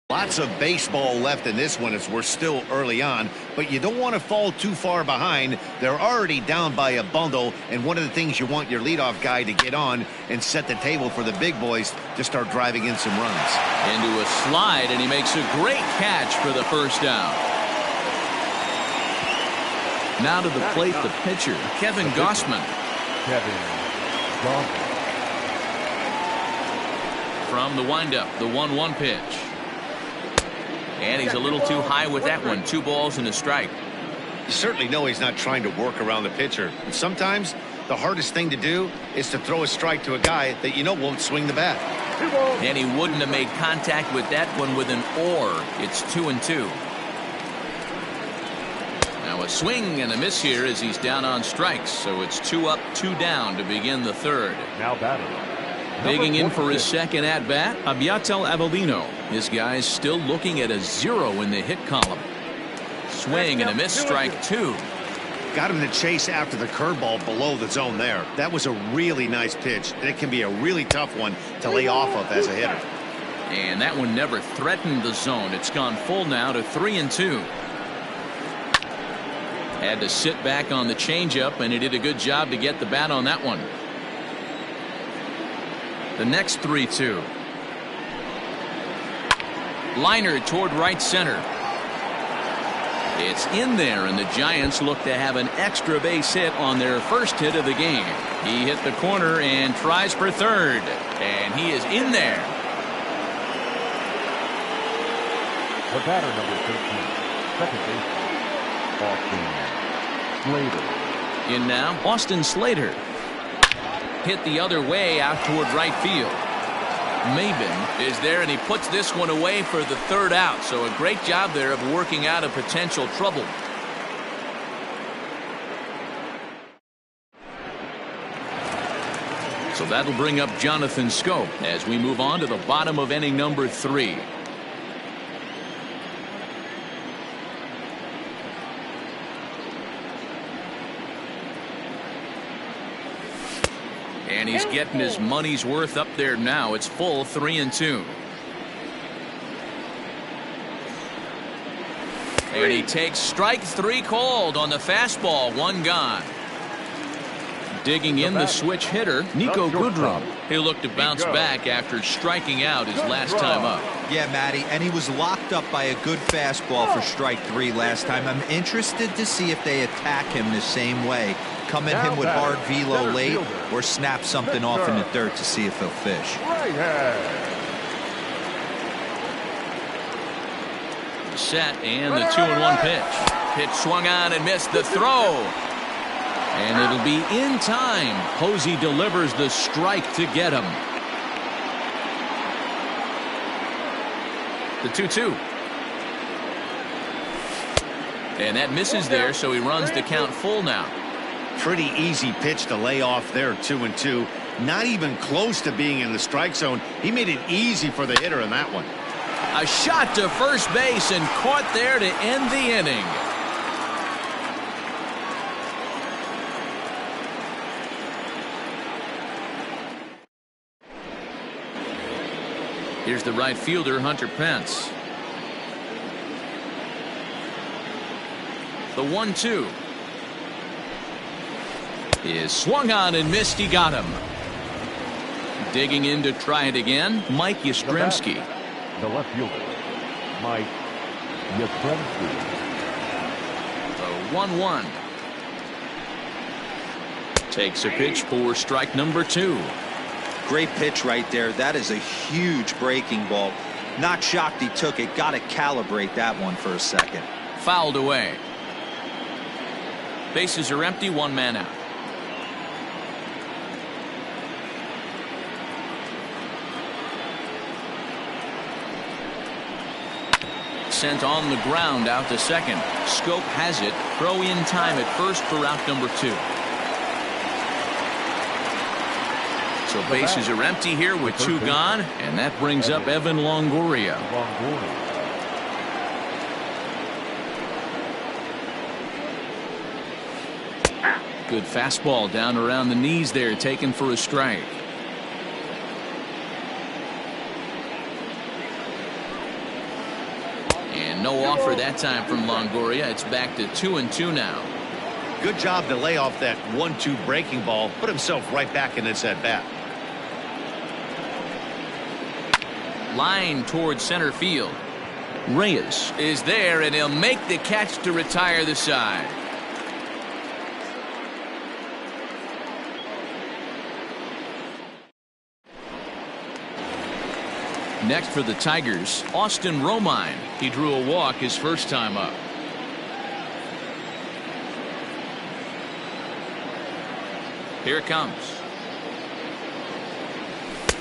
Lots of baseball left in this one as we're still early on, but you don't want to fall too far behind. They're already down by a bundle, and one of the things you want your leadoff guy to get on and set the table for the big boys to start driving in some runs. Into a slide, and he makes a great catch for the first down. Now to the plate, the pitcher, Kevin Gausman. From the windup, the 1-1 pitch. And he's a little too high with that one. 2 balls and a strike. You certainly know he's not trying to work around the pitcher. And sometimes the hardest thing to do is to throw a strike to a guy that you know won't swing the bat. And he wouldn't have made contact with that one with an or. It's 2-2. Now a swing and a miss here as he's down on strikes. So it's 2 up, 2 down to begin the third. Now batting. Digging in for his second at-bat, Abiatel Avellino. This guy's still looking at a 0 in the hit column. Swing and a miss, strike 2. Got him to chase after the curveball below the zone there. That was a really nice pitch, and it can be a really tough one to lay off of as a hitter. And that one never threatened the zone. It's gone full now to 3-2. Had to sit back on the changeup, and he did a good job to get the bat on that one. The next 3-2. Liner toward right center. It's in there, and the Giants look to have an extra base hit on their first hit of the game. He hit the corner and tries for third, and he is in there. The batter, number 13, second baseman, Austin Slater. In now, Austin Slater. Hit the other way out toward right field. Maben is there, and he puts this one away for the third out. So a great job there of working out a potential trouble. So that'll bring up Jonathan Schoop as we move on to the bottom of inning number 3. And he's getting his money's worth up there now. It's full 3-2. And he takes strike 3 called on the fastball. 1 gone. Digging in the switch hitter, Nico Goodrum. He looked to bounce back after striking out his last time up. Yeah, Matty, and he was locked up by a good fastball for strike 3 last time. I'm interested to see if they attack him the same way. Come at him with hard velo late or snap something off in the dirt to see if he'll fish. Set and the 2-1 pitch. Pitch swung on and missed the throw. And it'll be in time. Posey delivers the strike to get him. The 2-2. And that misses there, so he runs the count full now. Pretty easy pitch to lay off there, 2-2. Not even close to being in the strike zone. He made it easy for the hitter in that one. A shot to first base and caught there to end the inning. Here's the right fielder, Hunter Pence. The 1-2 is swung on and missed. He got him. Digging in to try it again, Mike Yastrzemski. The left fielder, Mike Yastrzemski. The 1-1 takes a pitch for strike number 2. Great pitch right there. That is a huge breaking ball. Not shocked he took it. Got to calibrate that one for a second. Fouled away. Bases are empty. 1 man out. Sent on the ground out to second. Schoop has it. Throw in time at first for out number 2. So bases are empty here with 2 gone, and that brings up Evan Longoria. Good fastball down around the knees there, taken for a strike. And no offer that time from Longoria. It's back to 2-2 now. Good job to lay off that 1-2 breaking ball. Put himself right back in this at bat. Line towards center field. Reyes is there, and he'll make the catch to retire the side. Next for the Tigers, Austin Romine. He drew a walk his first time up. Here it comes.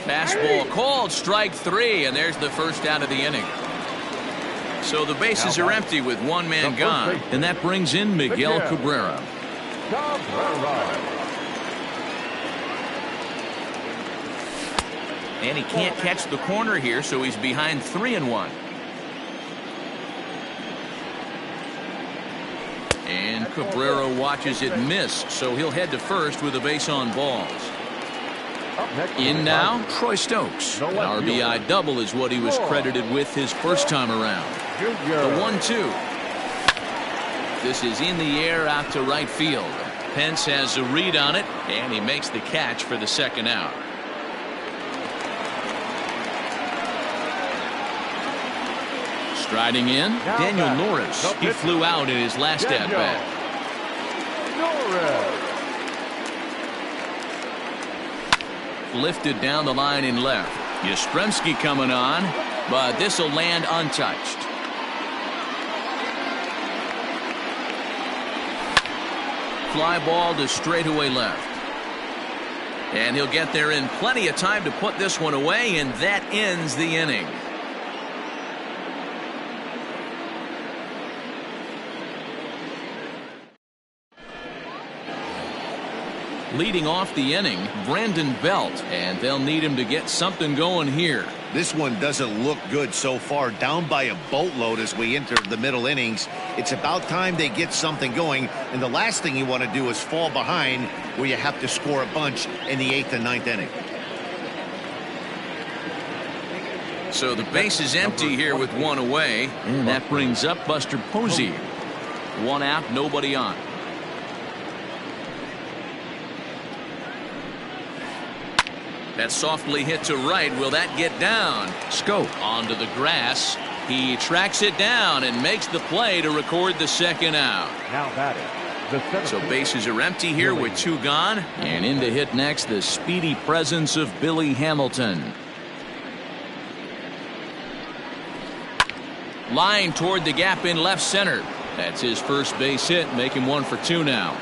Fastball called, strike 3, and there's the first out of the inning. So the bases are empty with one man gone, and that brings in Miguel Cabrera. And he can't catch the corner here, so he's behind 3-1. And Cabrera watches it miss, so he'll head to first with a base on balls. In now, Troy Stokes. An RBI double is what he was credited with his first time around. The 1-2. This is in the air out to right field. Pence has a read on it, and he makes the catch for the second out. Striding in, Daniel Norris. He flew out in his last at-bat. Lifted down the line in left. Yastrzemski coming on, but this will land untouched. Fly ball to straightaway left. And he'll get there in plenty of time to put this one away, and that ends the inning. Leading off the inning, Brandon Belt, and they'll need him to get something going here. This one doesn't look good so far, down by a boatload as we enter the middle innings. It's about time they get something going, and the last thing you want to do is fall behind where you have to score a bunch in the 8th and 9th inning. So the base is empty here with one away, and that brings up Buster Posey. One out, nobody on. That's softly hit to right. Will that get down? Scope onto the grass. He tracks it down and makes the play to record the second out. Now batting. So bases are empty here with two gone. And in to hit next, the speedy presence of Billy Hamilton. Line toward the gap in left center. That's his first base hit, making 1 for 2 now.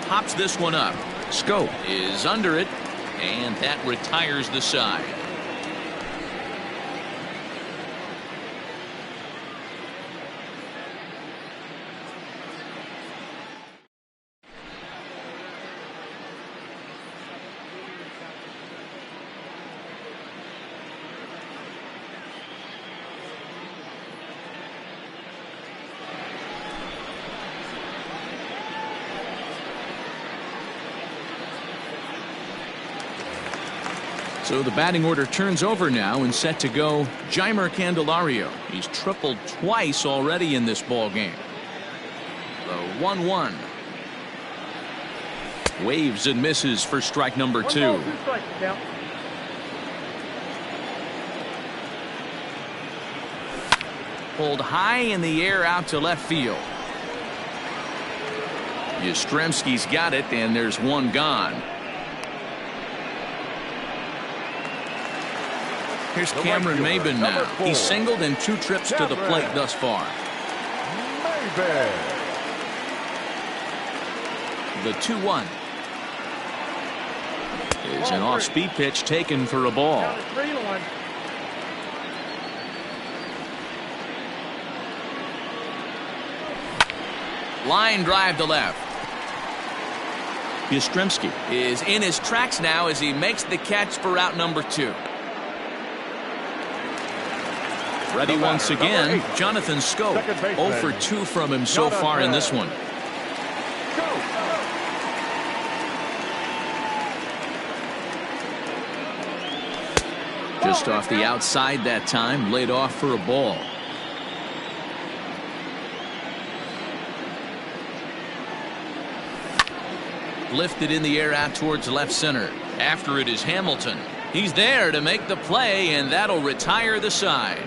Pops this one up. Scope is under it, and that retires the side. So the batting order turns over now and set to go Jeimer Candelario. He's tripled twice already in this ball game. The 1-1. Waves and misses for strike number 2. Pulled high in the air out to left field. Yastrzemski's got it, and there's one gone. Here's Cameron Maybin now. He's singled in 2 trips to the plate thus far. The 2-1 is an off-speed pitch taken for a ball. Line drive to left. Yastrzemski is in his tracks now as he makes the catch for out number 2. Ready once again, Jonathan Scope. 0 for 2 from him so far in this one. Just off the outside that time, laid off for a ball. Lifted in the air out towards left center. After it is Hamilton. He's there to make the play, and that'll retire the side.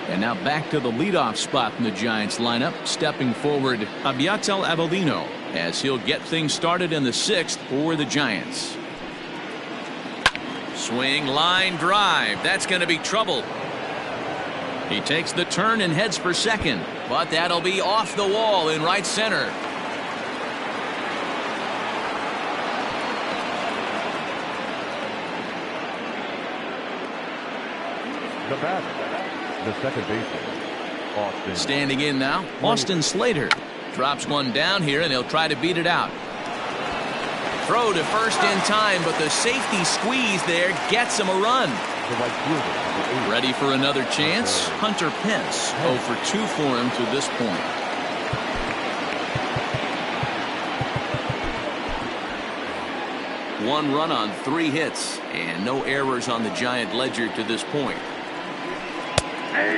And now back to the leadoff spot in the Giants lineup. Stepping forward, Abiatel Avellino, as he'll get things started in the 6th for the Giants. Swing, line drive. That's going to be trouble. He takes the turn and heads for second, but that'll be off the wall in right center. The batter, the second baseman, Austin. Standing in now, Austin Slater. Drops one down here, and he'll try to beat it out. Throw to first in time, but the safety squeeze there gets him a run. Ready for another chance? Hunter Pence, 0 for 2 for him to this point. One run on 3 hits, and no errors on the Giant ledger to this point.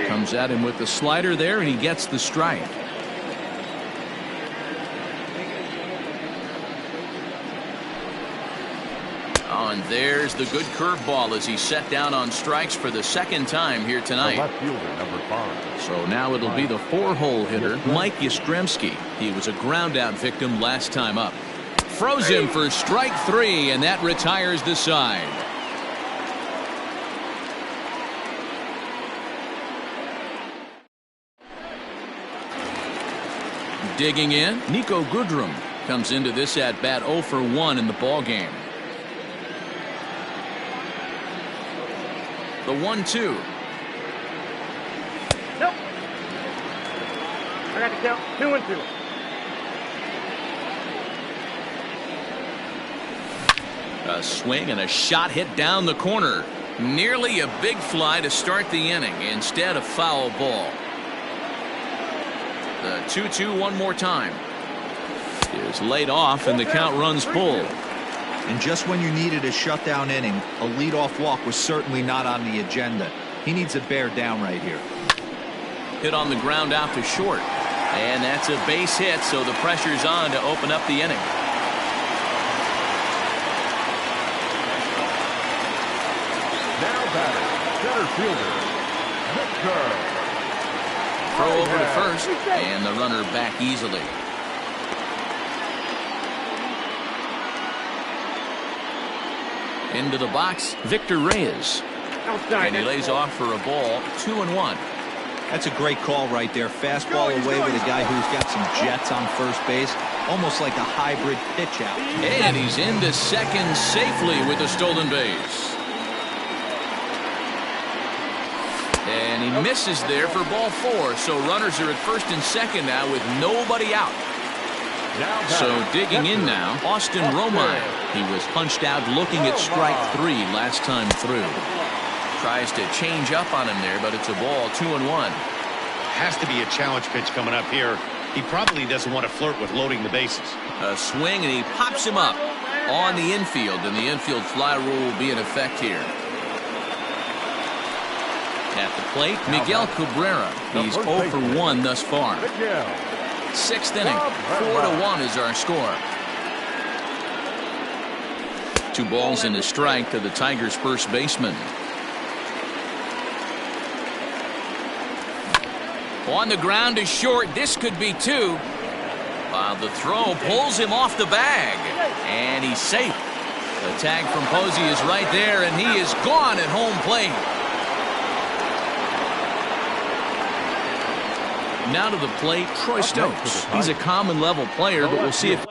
Comes at him with the slider there, and he gets the strike. Oh, and there's the good curveball as he's set down on strikes for the 2nd time here tonight. Left fielder, number 5. So now it'll be the 4-hole hitter, Mike Yastrzemski. He was a ground-out victim last time up. Froze him for strike 3, and that retires the side. Digging in, Nico Goodrum comes into this at-bat 0 for 1 in the ballgame. The 1-2. Nope. I got to count 2 and 2. A swing and a shot hit down the corner. Nearly a big fly to start the inning. Instead, a foul ball. The 2-2 one more time. Is laid off, and the count runs full. And just when you needed a shutdown inning, a leadoff walk was certainly not on the agenda. He needs to bear down right here. Hit on the ground out to short. And that's a base hit, so the pressure's on to open up the inning. Now batter, center fielder, Victor. Throw over to first, and the runner back easily. Into the box, Victor Reyes. And he lays off for a ball, 2-1. That's a great call right there. Fastball away with a guy who's got some jets on first base. Almost like a hybrid pitch out. And he's into second safely with a stolen base. And he misses there for ball 4. So runners are at first and second now with nobody out. So digging in now, Austin Romine. He was punched out looking at strike 3 last time through. Tries to change up on him there, but it's a ball, 2-1. Has to be a challenge pitch coming up here. He probably doesn't want to flirt with loading the bases. A swing, and he pops him up on the infield, and the infield fly rule will be in effect here. At the plate, Miguel Cabrera. He's 0 for 1 thus far. 6th inning, 4-1 is our score. 2 balls and a strike to the Tigers' first baseman. On the ground to short. This could be 2. While the throw pulls him off the bag. And he's safe. The tag from Posey is right there, and he is gone at home plate. Now to the plate, Troy Stokes. He's a common level player, but we'll see if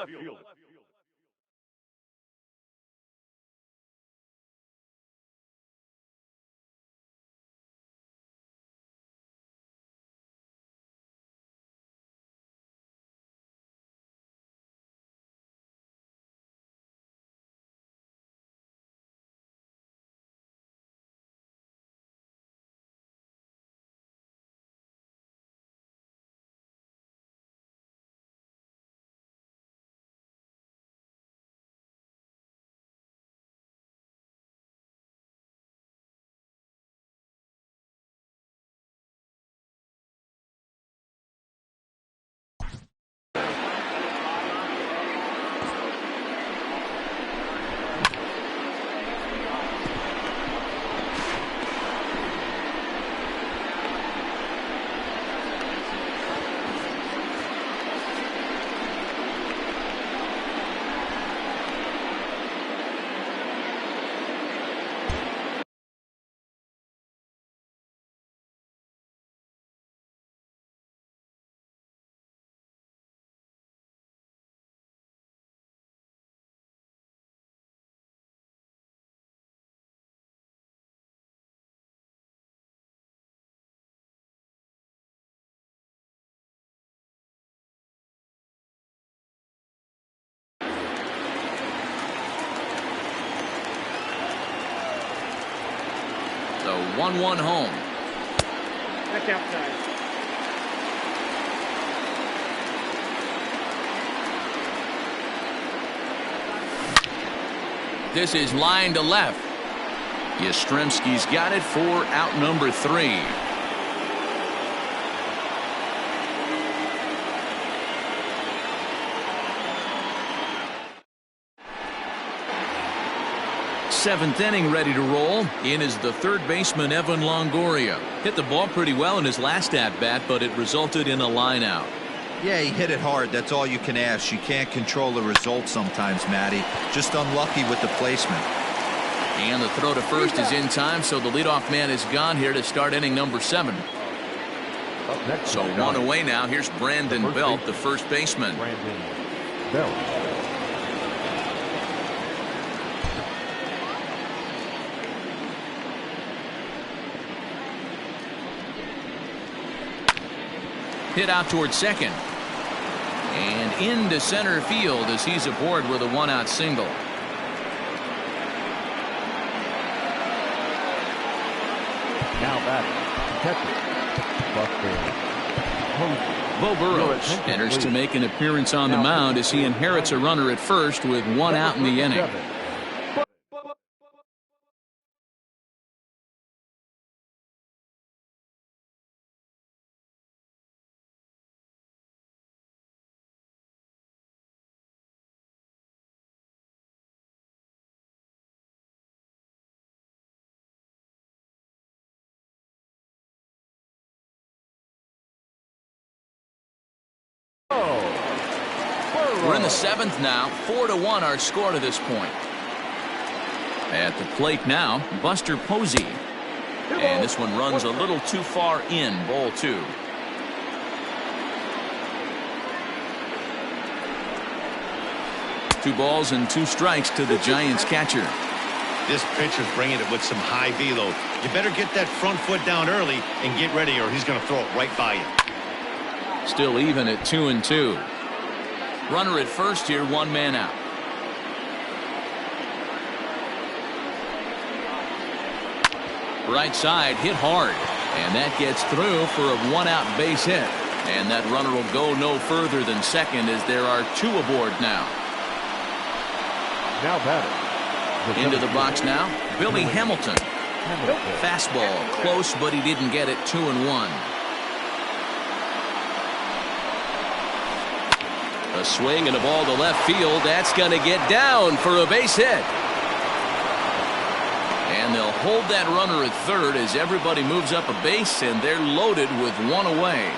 The 1-1 home. That's outside. This is line to left. Yastrzemski's got it for out number 3. Seventh inning ready to roll. In is the third baseman, Evan Longoria. Hit the ball pretty well in his last at-bat, but it resulted in a line out. Yeah, he hit it hard. That's all you can ask. You can't control the result sometimes, Matty. Just unlucky with the placement. And the throw to first is in time, so the leadoff man is gone here to start inning number 7. So 1 away now. Here's Brandon Belt, the first baseman. Brandon Belt. Hit out towards second. And into center field as he's aboard with a 1-out single. Now batting, catcher, Bo Burrows enters to make an appearance on the mound as he inherits a runner at first with 1 out in the inning. We're in the 7th now. 4-1 our score to this point. At the plate now, Buster Posey. And this one runs a little too far in. Ball 2. Two balls and 2 strikes to the Giants catcher. This pitcher's bringing it with some high velo. You better get that front foot down early and get ready, or he's going to throw it right by you. Still even at 2-2. Runner at first here, 1 man out. Right side hit hard, and that gets through for a 1-out base hit. And that runner will go no further than second as there are 2 aboard now. now batting. Into the box now, Billy Hamilton. Fastball close, but he didn't get it. 2-1. A swing and a ball to left field. That's going to get down for a base hit. And they'll hold that runner at third as everybody moves up a base, and they're loaded with 1 away.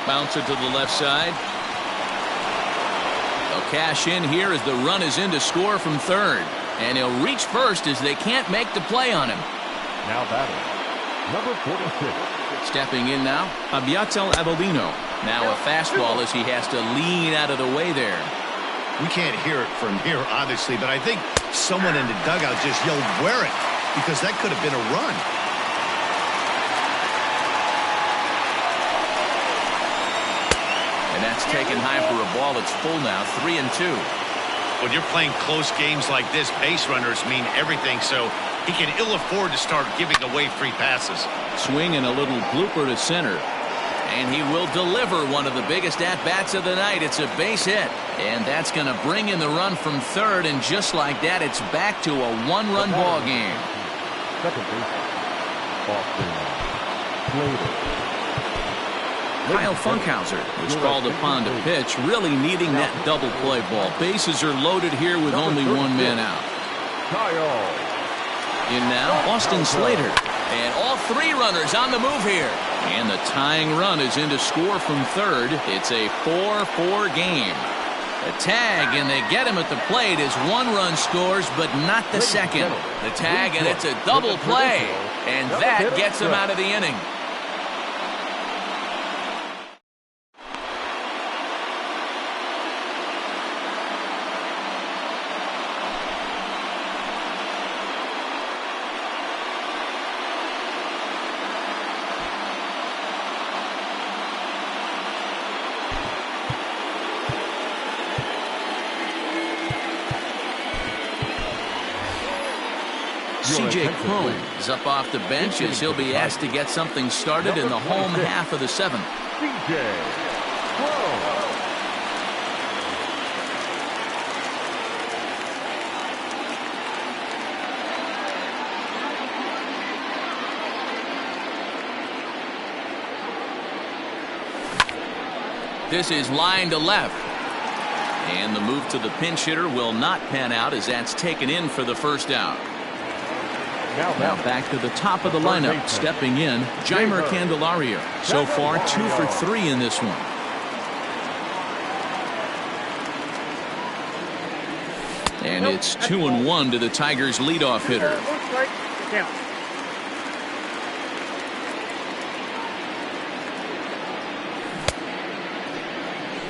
Bouncer to the left side. They'll cash in here as the run is in to score from third. And he'll reach first as they can't make the play on him. Now batting, number 46. Stepping in now, Abiatel Avelino. Now a fastball as he has to lean out of the way there. We can't hear it from here, obviously, but I think someone in the dugout just yelled, "Wear it," because that could have been a run. That's taken high for a ball. It's full now, 3-2. When you're playing close games like this, base runners mean everything, so he can ill afford to start giving away free passes. Swing and a little blooper to center. And he will deliver one of the biggest at-bats of the night. It's a base hit. And that's going to bring in the run from third, and just like that, it's back to a one-run ball game. Second base, Kyle Funkhauser was called upon to pitch, really needing that double play ball. Bases are loaded here with only 1 man out. In now, Austin Slater. And all 3 runners on the move here. And the tying run is in to score from third. It's a 4-4 game. A tag, and they get him at the plate as one run scores, but not the second. The tag, and it's a double play, and that gets him out of the inning. C.J. Cron is up off the bench as he'll be asked to get something started in the home half of the seventh. C.J. Cron. This is line to left. And the move to the pinch hitter will not pan out as that's taken in for the first out. Now back to the top of the lineup, stepping in, Jeimer Candelario. So far, 2 for 3 in this one. And it's 2-1 to the Tigers' leadoff hitter.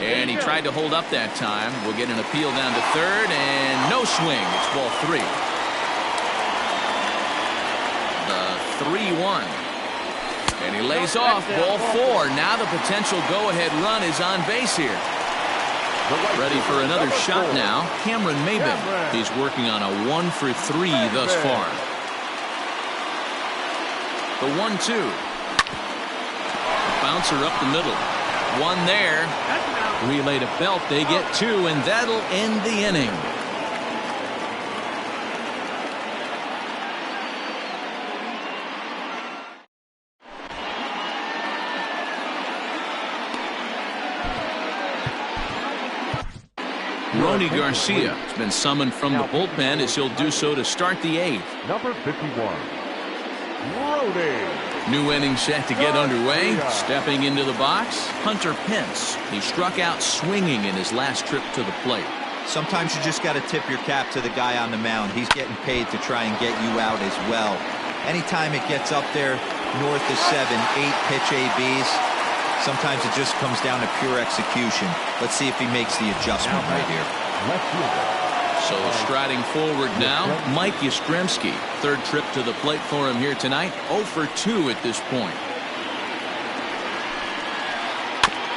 And he tried to hold up that time. We'll get an appeal down to third, and no swing. It's ball 3. 3-1. And he lays off ball 4. Now the potential go-ahead run is on base here. Ready for another shot now. Cameron Maybin. He's working on a 1 for 3 thus far. The 1-2. Bouncer up the middle. 1 there. Relay to Belt. They get 2, and that'll end the inning. Ronnie Garcia has been summoned from the bullpen as he'll do so to start the 8th. Number 51, Ronnie. New inning set to get underway. Stepping into the box, Hunter Pence. He struck out swinging in his last trip to the plate. Sometimes you just got to tip your cap to the guy on the mound. He's getting paid to try and get you out as well. Anytime it gets up there north of 7, 8 pitch ABs, sometimes it just comes down to pure execution. Let's see if he makes the adjustment right here. So striding forward now, Mike Yastrzemski. Third trip to the plate for him here tonight. 0 for 2 at this point.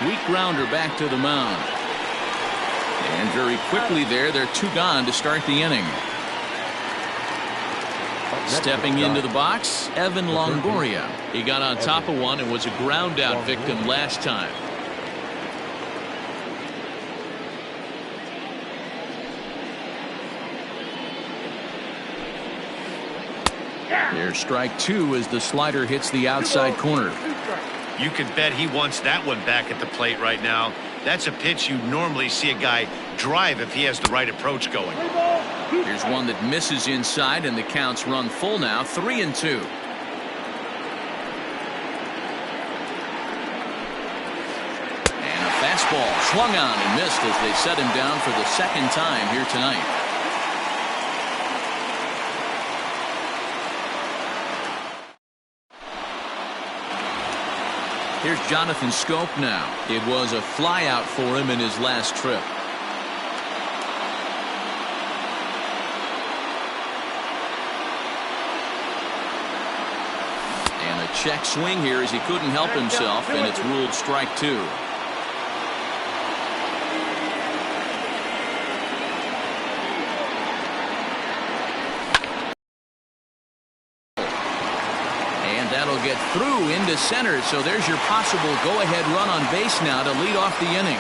Weak grounder back to the mound. And very quickly there, they're 2 gone to start the inning. Stepping into the box, Evan Longoria. He got on top of one and was a ground out victim last time. There's strike 2 as the slider hits the outside corner. You could bet he wants that one back at the plate right now. That's a pitch you normally see a guy drive if he has the right approach going. Here's one that misses inside, and the count's run full now, 3-2. And a fastball swung on and missed as they set him down for the second time here tonight. Here's Jonathan Scope now. It was a flyout for him in his last trip. And a check swing here as he couldn't help himself, and it's ruled strike 2. That'll get through into center, so there's your possible go-ahead run on base now to lead off the inning.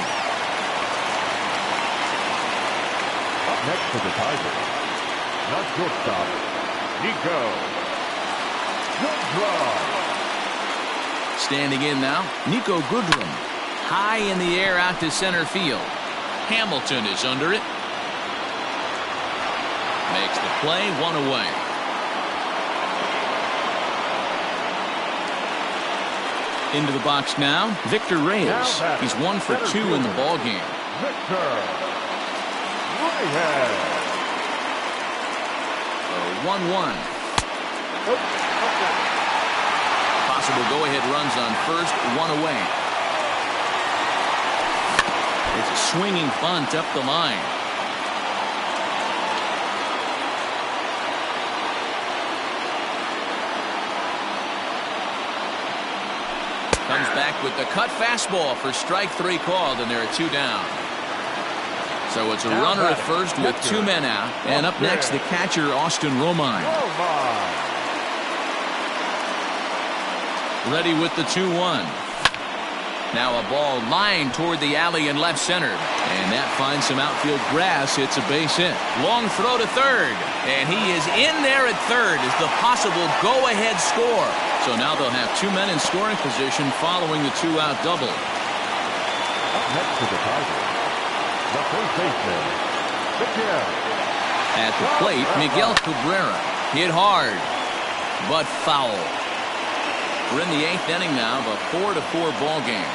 Up next for the Tigers, not shortstop, Nico Goodrum. Standing in now, Nico Goodrum. High in the air out to center field. Hamilton is under it. Makes the play, 1 away. Into the box now, Victor Reyes. He's 1 for 2 in the ballgame. Victor The 1-1. Possible go-ahead runs on first, one away. It's a swinging bunt up the line. Comes back with the cut fastball for strike three called, and there are two down. So it's a runner at first with two men out. And up next, the catcher, Austin Romine. Ready with the 2-1. Now a ball lined toward the alley in left center. And that finds some outfield grass. It's a base hit. Long throw to third. And he is in there at third as the possible go-ahead score. So now they'll have two men in scoring position following the two-out double. Up next to the Tigers, the first baseman, Miguel. At the plate, Miguel Cabrera hit hard, but foul. We're in the eighth inning now of a 4-4 ball game.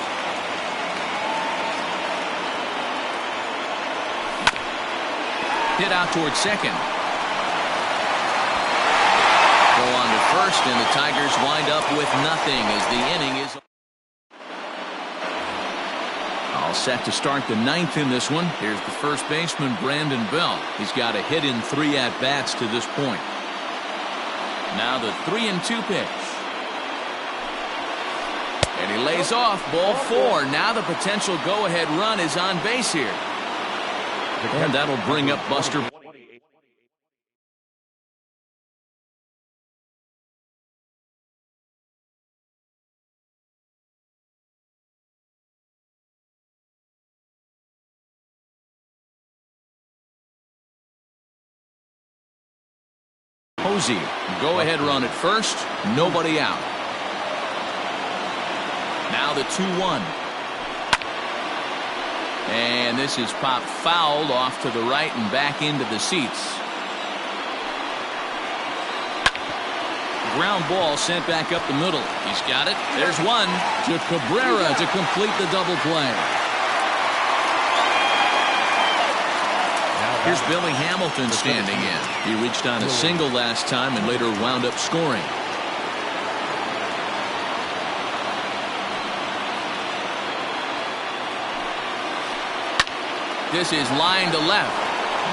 Hit out towards second. Go on to first, and the Tigers wind up with nothing as the inning is all set to start the ninth in this one. Here's the first baseman, Brandon Bell. He's got a hit in 3 at-bats to this point. Now the 3-2 pitch. And he lays off, ball 4. Now the potential go-ahead run is on base here. And that'll bring up Buster. Posey, go-ahead run at first, nobody out. Now the 2-1. And this is popped fouled off to the right and back into the seats. Ground ball sent back up the middle. He's got it. There's one to Cabrera to complete the double play. Here's Billy Hamilton standing in. He reached on a single last time and later wound up scoring. This is line to left.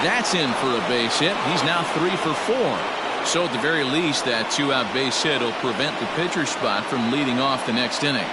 That's in for a base hit. He's now 3 for 4. So at the very least, that two-out base hit will prevent the pitcher's spot from leading off the next inning.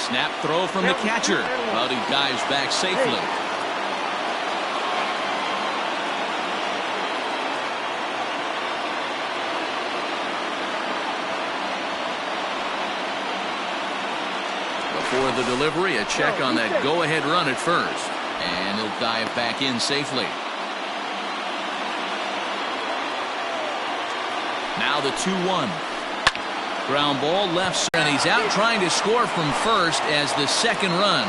Snap throw from the catcher, but he dives back safely. Before the delivery, a check on that go-ahead run at first, and he'll dive back in safely. Now the 2-1. Ground ball left, and he's out trying to score from first as the second run.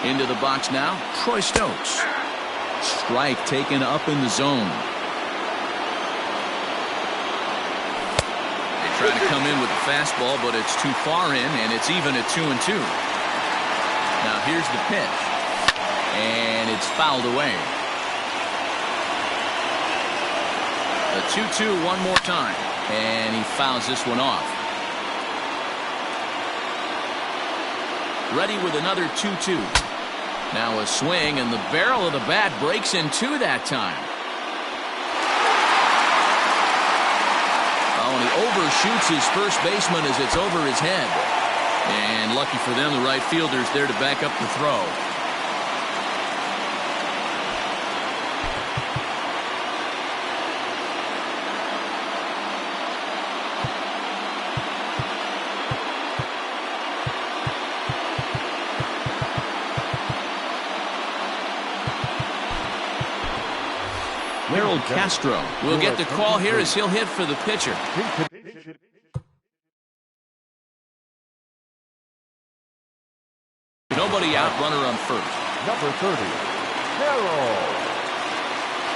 Into the box now, Troy Stokes. Strike taken up in the zone. They try to come in with the fastball, but it's too far in, and it's even at 2-2. Now here's the pitch, and it's fouled away. The 2-2 one more time, and he fouls this one off. Ready with another 2-2. Now a swing, and the barrel of the bat breaks in two that time. Oh, and he overshoots his first baseman as it's over his head. And lucky for them, the right fielder's there to back up the throw. Harold Castro will get the call here as he'll hit for the pitcher. Nobody out, runner on first. Number 30, Harold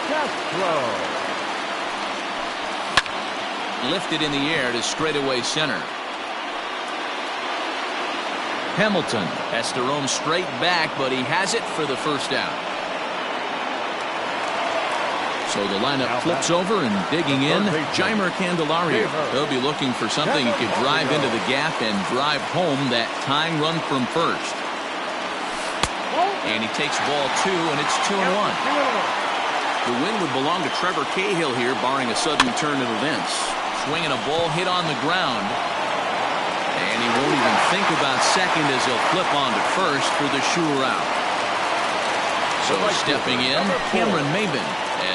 Castro. Lifted in the air to straightaway center. Hamilton has to roam straight back, but he has it for the first out. So the lineup flips over, and digging in, Jeimer Candelario. He'll be looking for something he could drive into the gap and drive home that tying run from first. And he takes ball 2, and it's 2-1. The win would belong to Trevor Cahill here, barring a sudden turn of events. Swinging a ball hit on the ground. And he won't even think about second as he'll flip on to first for the sure out. So stepping in, Cameron Maben,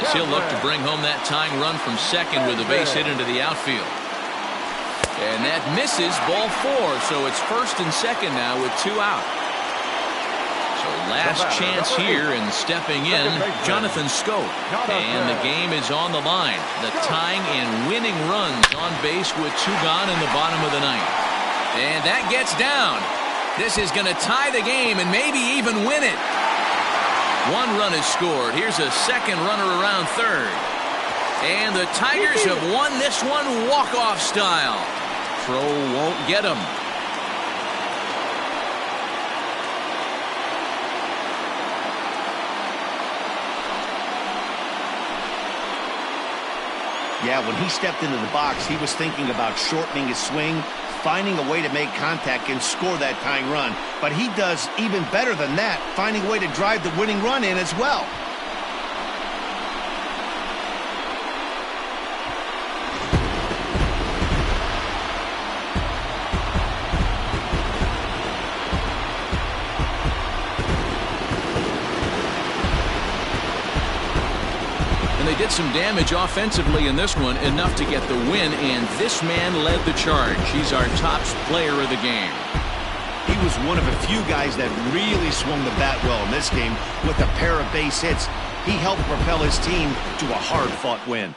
as he'll look to bring home that tying run from second with a base hit into the outfield. And that misses, ball 4, so it's first and second now with 2 out. So last chance here, and stepping in, Jonathan Scope. And the game is on the line. The tying and winning runs on base with 2 gone in the bottom of the 9th. And that gets down. This is going to tie the game and maybe even win it. 1 run is scored. Here's a second runner around third. And the Tigers have won this one walk-off style. Throw won't get him. Yeah, when he stepped into the box, he was thinking about shortening his swing, finding a way to make contact and score that tying run. But he does even better than that, finding a way to drive the winning run in as well. They did some damage offensively in this one, enough to get the win, and this man led the charge. He's our top player of the game. He was one of a few guys that really swung the bat well in this game with a pair of base hits. He helped propel his team to a hard-fought win.